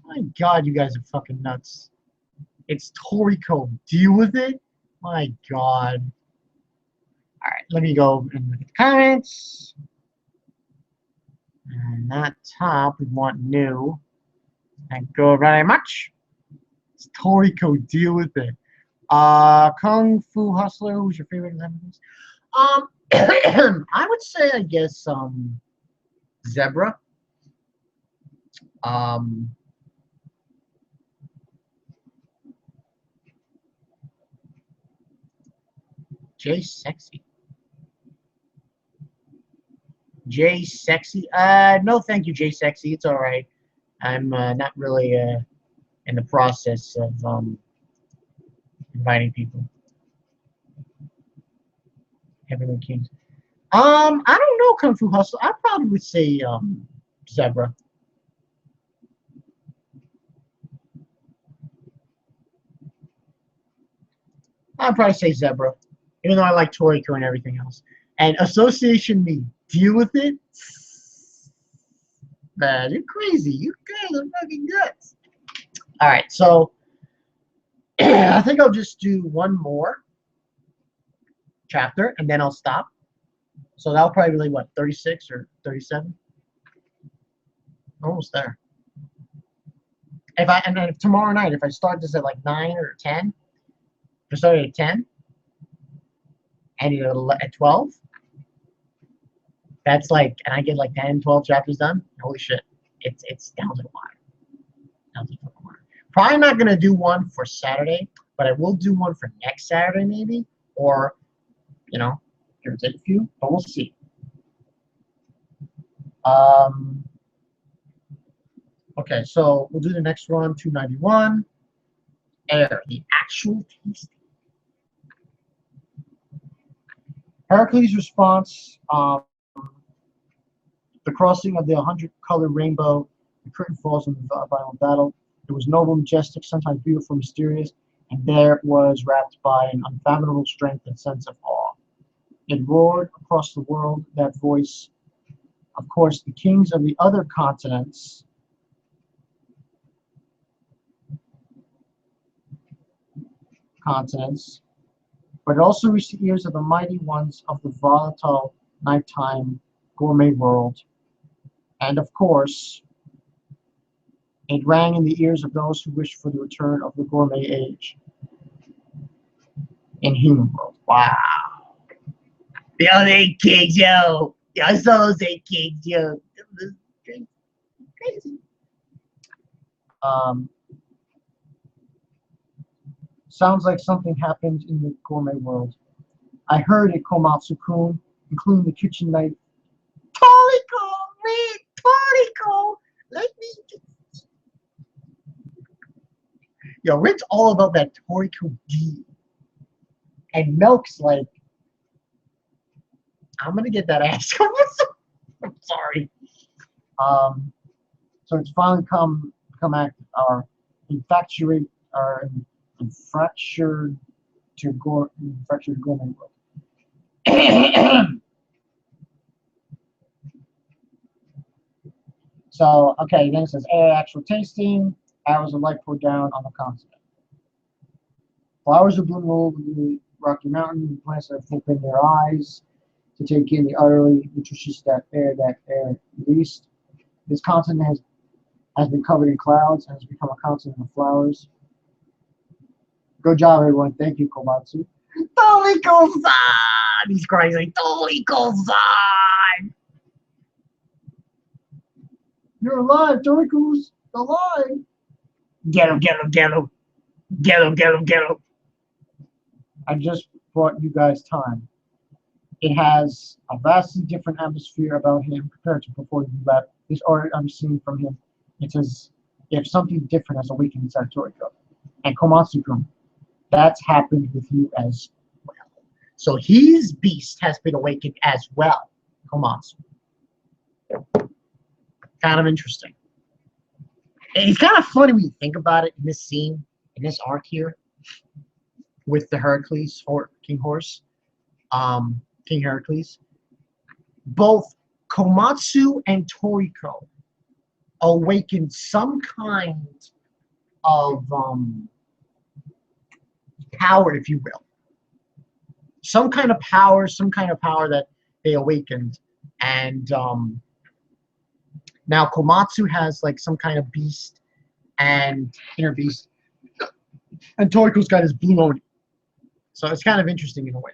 My God, you guys are fucking nuts. It's Toriko. Deal with it? My God. Alright, let me go and look at the comments. And that top, we want new. Thank you very much. It's Toriko. Deal with it. Kung Fu Hustler, who's your favorite examples? I would say, I guess, Zebra. Jay Sexy. Jay Sexy. No, thank you, Jay Sexy. It's all right. I'm not really in the process of inviting people. Heavenly Kings. I don't know Kung Fu Hustle. I probably would say Zebra. I'd probably say Zebra, even though I like Toriko and everything else. And Association Me, deal with it. Man, you're crazy. You guys are fucking nuts. All right, so I think I'll just do one more chapter and then I'll stop. So that'll probably be like, what, 36 or 37? Almost there. And then tomorrow night, if I start this at like 9 or 10, if I start at 10 and at 12, that's like, and I get like 10, 12 chapters done, holy shit, it's down to the wire. Down to the wire. Probably not going to do one for Saturday, but I will do one for next Saturday maybe, or, you know, give or take a few, but we'll see. Okay, so we'll do the next one, 291. Air, the actual tasting. Heracles' response, the crossing of the 100-color rainbow, the curtain falls on the violent battle. It was noble, majestic, sometimes beautiful, mysterious, and there it was wrapped by an unfathomable strength and sense of awe. It roared across the world, that voice. Of course, the kings of the other continents but it also reached the ears of the mighty ones of the volatile nighttime gourmet world. And of course, it rang in the ears of those who wished for the return of the gourmet age in human world. Wow. Yo, they kids, yo. I saw those 8 kids, yo. It was crazy. Um, Sounds like something happened in the gourmet world. I heard it, Komatsu-kun, including the kitchen knife. Toriko, man, Toriko. Let me. Yo, Rick's all about that Toriko D. And Milk's like, I'm gonna get that ass. I'm sorry. So it's finally come active. Our infatuate, our fractured gourmet world. So, okay, then it says air actual tasting, hours of light poured down on the continent. Flowers are blooming all over the Rocky Mountain, the plants that open their eyes to take in the utterly nutritious air released. This continent has been covered in clouds and has become a continent of flowers. Good job, everyone. Thank you, Komatsu. Toriko-san! He's crying like, Toriko-san! You're alive! Toriko's alive! Get him, get him, get him! Get him, get him, get him! I just brought you guys time. It has a vastly different atmosphere about him compared to before you left. This art I'm seeing from him, it says, if something different has awakened inside Toriko. And Komatsu-kun, that's happened with you as well. So his beast has been awakened as well, Komatsu. Kind of interesting. And it's kind of funny when you think about it in this scene, in this arc here, with the Heracles, or King Horse, King Heracles. Both Komatsu and Toriko awakened some kind of power, if you will. Some kind of power that they awakened. And now Komatsu has like some kind of beast and inner beast. And Toriko's got his blue Oni. So it's kind of interesting in a way.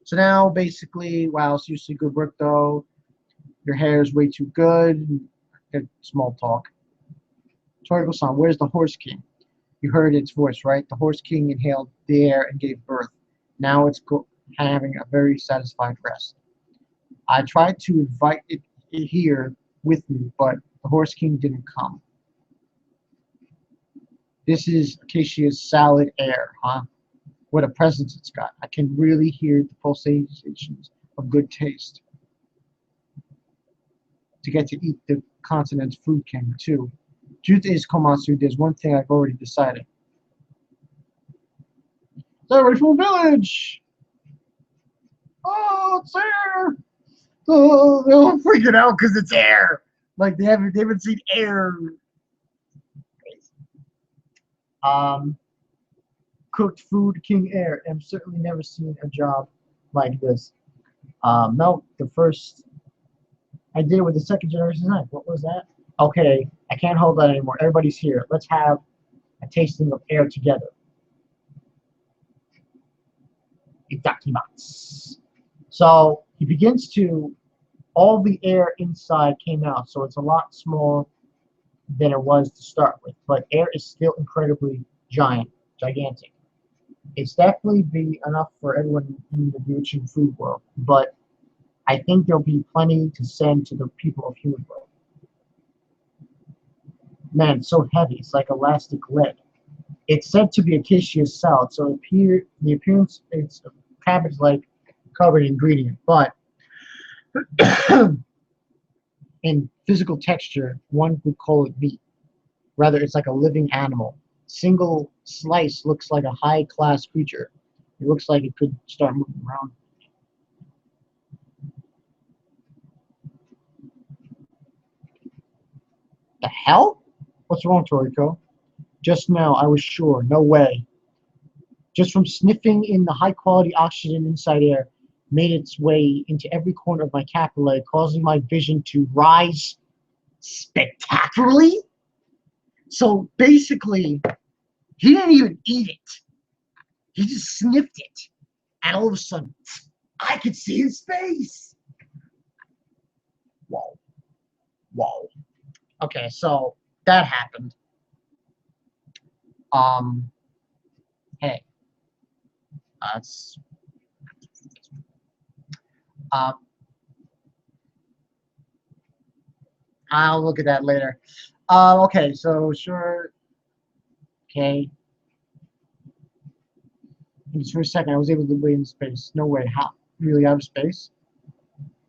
So now basically, wow, seriously good work though. Your hair is way too good. Good small talk. Toriko-san, where's the Horse King? You heard its voice, right? The Horse King inhaled the air and gave birth. Now it's having a very satisfied rest. I tried to invite it here with me, but the Horse King didn't come. This is Acacia's salad air, huh? What a presence it's got. I can really hear the pulsations of good taste. To get to eat the continent's food king, too. Truth is, Komatsu, there's one thing I've already decided. The original village! Oh, it's air! Oh, they're all freaking out because it's air! Like, they haven't seen air. Cooked food, King Air. I've certainly never seen a job like this. Milk, the first I did with the second generation knife. What was that? Okay, I can't hold that anymore. Everybody's here. Let's have a tasting of air together. Itakimasu. So he begins to, all the air inside came out, so it's a lot smaller than it was to start with. But air is still incredibly gigantic. It's definitely be enough for everyone in the Ryujin food world, but I think there'll be plenty to send to the people of human world. Man, it's so heavy, it's like elastic lead. It's said to be acacia's salad, so the appearance it's a cabbage-like covered ingredient, but in physical texture, one would call it meat. Rather, it's like a living animal. Single slice looks like a high-class creature. It looks like it could start moving around. The hell? What's wrong, Toriko? Just now, I was sure. No way. just from sniffing in the high-quality oxygen inside air, made its way into every corner of my capillary, causing my vision to rise spectacularly. So basically, he didn't even eat it. He just sniffed it. And all of a sudden, I could see his face. Whoa. Whoa. Okay, so that happened. Hey. That's uh, I'll look at that later. Okay, so sure. Okay. And just for a second, I was able to wait in space. No way. How? Really out of space?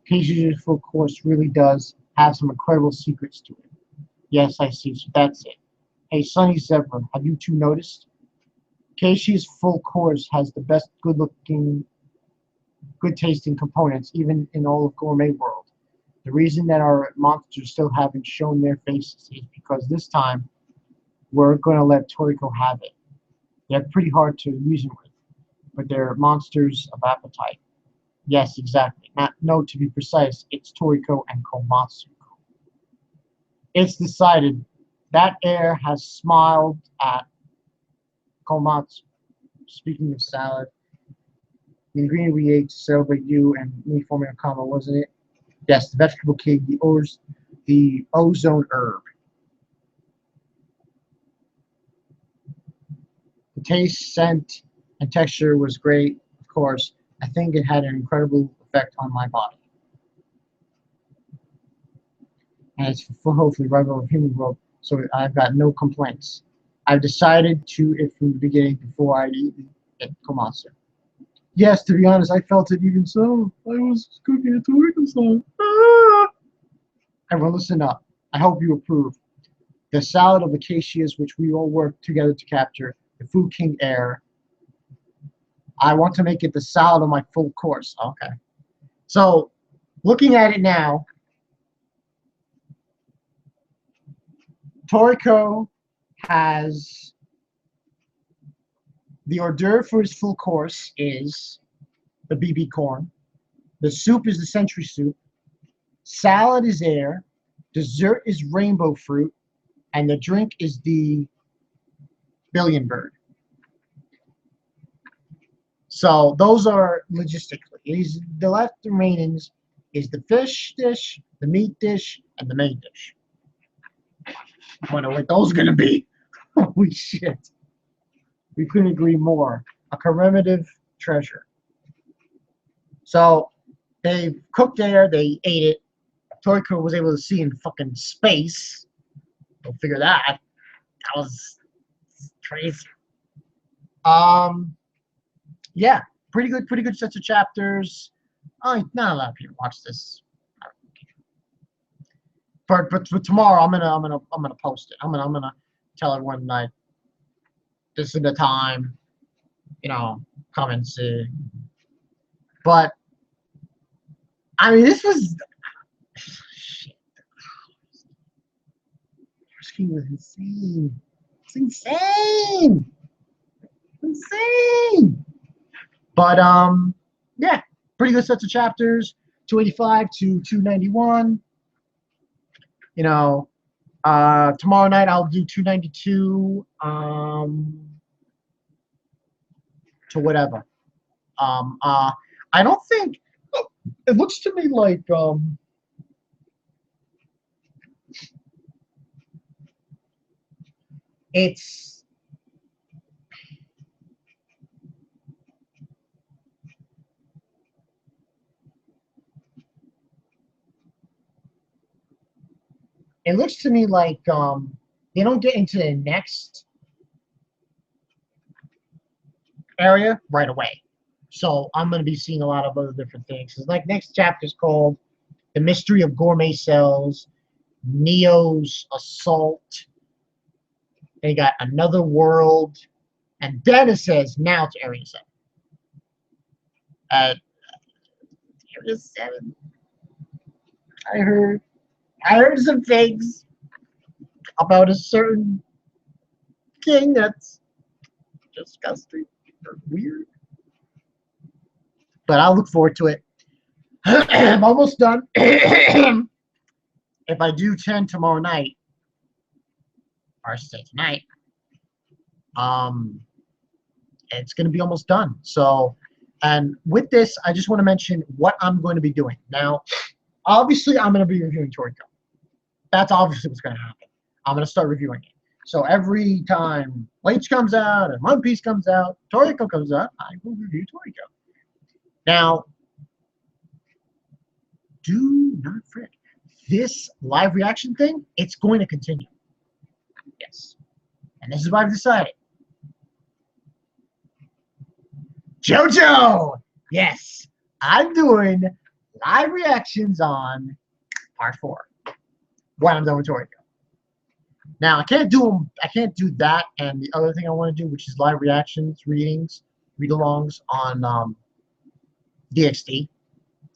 Casey's full course really does have some incredible secrets to it. Yes, I see. So that's it. Hey, Sonny Zebra, have you two noticed? Casey's full course has the best good-looking, good-tasting components, even in all of gourmet world. The reason that our monsters still haven't shown their faces is because this time we're going to let Toriko have it. They're pretty hard to reason with, but they're monsters of appetite. Yes, exactly. No, to be precise, it's Toriko and Komatsu. It's decided. That air has smiled at Komatsu. Speaking of salad, the ingredient we ate to celebrate you and me forming a combo, wasn't it? Yes, the vegetable cake, the ozone herb. The taste, scent, and texture was great, of course. I think it had an incredible effect on my body. And it's for hopefully rival of human world, so I've got no complaints. I've decided to it from the beginning before I'd eaten it, Komatsu. Yes, to be honest, I felt it even so. I was cooking a Toriko song. Ah! Everyone, listen up. I hope you approve. The salad of acacias, which we all worked together to capture, the Food King air. I want to make it the salad of my full course. Okay. So, looking at it now, Toriko has the hors d'oeuvre for his full course is the BB corn. The soup is the century soup. Salad is air. Dessert is rainbow fruit. And the drink is the billion bird. So those are logistically. The left remainings is the fish dish, the meat dish, and the main dish. I wonder what those are going to be. Holy shit. We couldn't agree more. A commemorative treasure. So they cooked there, they ate it. Toriko was able to see in fucking space. Go figure that. That was crazy. Yeah, pretty good sets of chapters. Not a lot of people watch this. But for tomorrow, I'm gonna post it. I'm gonna tell everyone like this is the time. Come and see. But I mean, this was shit. He was insane. It's insane. Insane. But yeah, pretty good sets of chapters. 285 to 291. Tomorrow night I'll do 292 to whatever. I don't think it looks to me like it's it looks to me like they don't get into the next area right away. So I'm going to be seeing a lot of other different things. Like next chapter is called The Mystery of Gourmet Cells, Neo's Assault. They got Another World. And then it says now to Area 7. Area 7. I heard some things about a certain king that's disgusting. Weird. But I'll look forward to it. I'm almost done. If I do 10 tomorrow night, or I should say tonight, it's going to be almost done. So, and with this, I just want to mention what I'm going to be doing. Now, obviously, I'm going to be reviewing Toriko. That's obviously what's going to happen. I'm going to start reviewing it. So every time Bleach comes out and One Piece comes out, Toriko comes out, I will review Toriko. Now, do not fret. This live reaction thing, it's going to continue. Yes. And this is what I've decided. JoJo! Yes. I'm doing live reactions on part 4 when I'm done with Toriko. Now I can't do that and the other thing I want to do, which is live reactions, readings, read-alongs on DxD,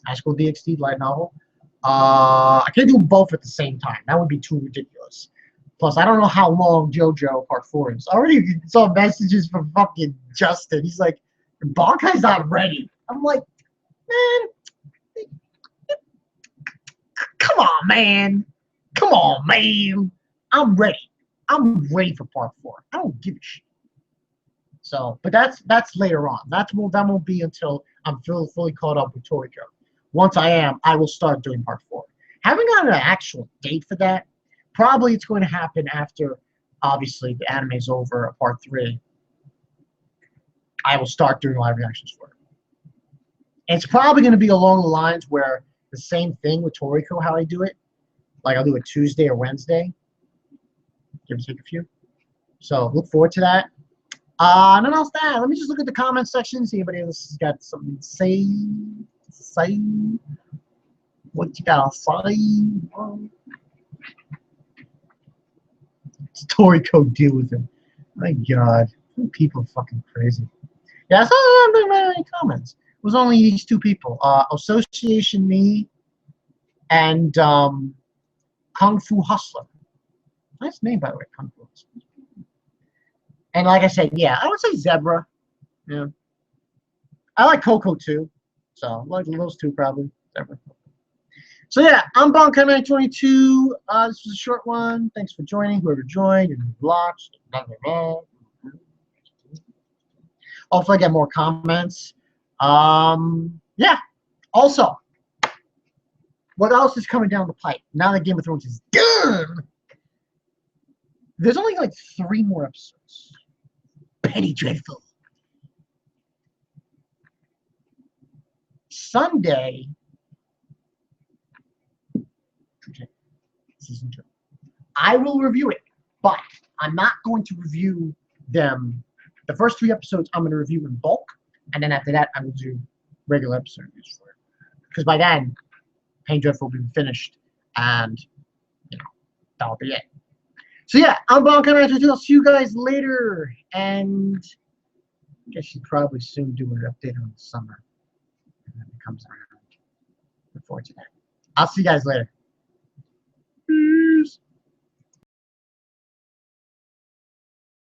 High School DxD light novel. I can't do them both at the same time. That would be too ridiculous. Plus, I don't know how long JoJo Part 4 is. I already saw messages from fucking Justin. He's like, Bankai's not ready. I'm like, man, come on, man. Come on, man. I'm ready. I'm ready for Part 4. I don't give a shit. So, but that's later on. That won't be until I'm fully caught up with Toriko. Once I am, I will start doing Part 4. Haven't got an actual date for that. Probably it's going to happen after, obviously, the anime's over, Part 3. I will start doing live reactions for it. It's probably going to be along the lines where the same thing with Toriko, how I do it. Like I'll do it Tuesday or Wednesday. Give or take a few. So look forward to that. Nothing else that. Let me just look at the comment section, see if anybody else has got something to say. What you gotta say? It's Toriko, deal with him. My God, people are fucking crazy. Yeah, I saw not many comments. It was only these two people. Association Me and Kung Fu Hustler. Nice name, by the way, Kung Fu Hustler. And like I said, yeah, I would say Zebra. Yeah. I like Coco too. So I like those two probably. Zebra. So yeah, I'm Bonkai922. This was a short one. Thanks for joining, whoever joined and watched. Hopefully I get more comments. Yeah. Also, what else is coming down the pipe? Now that Game of Thrones is done, there's only like 3 more episodes. Penny Dreadful. Sunday, season 2. I will review it, but I'm not going to review them. The first 3 episodes I'm going to review in bulk, and then after that I will do regular episode reviews for it. Because by then, Penny Dreadful will be finished, and that'll be it. So yeah, I'm Bonkai922. I'll see you guys later, and I guess you'll probably soon do an update on the summer when it comes around. Look forward to that. I'll see you guys later. Peace.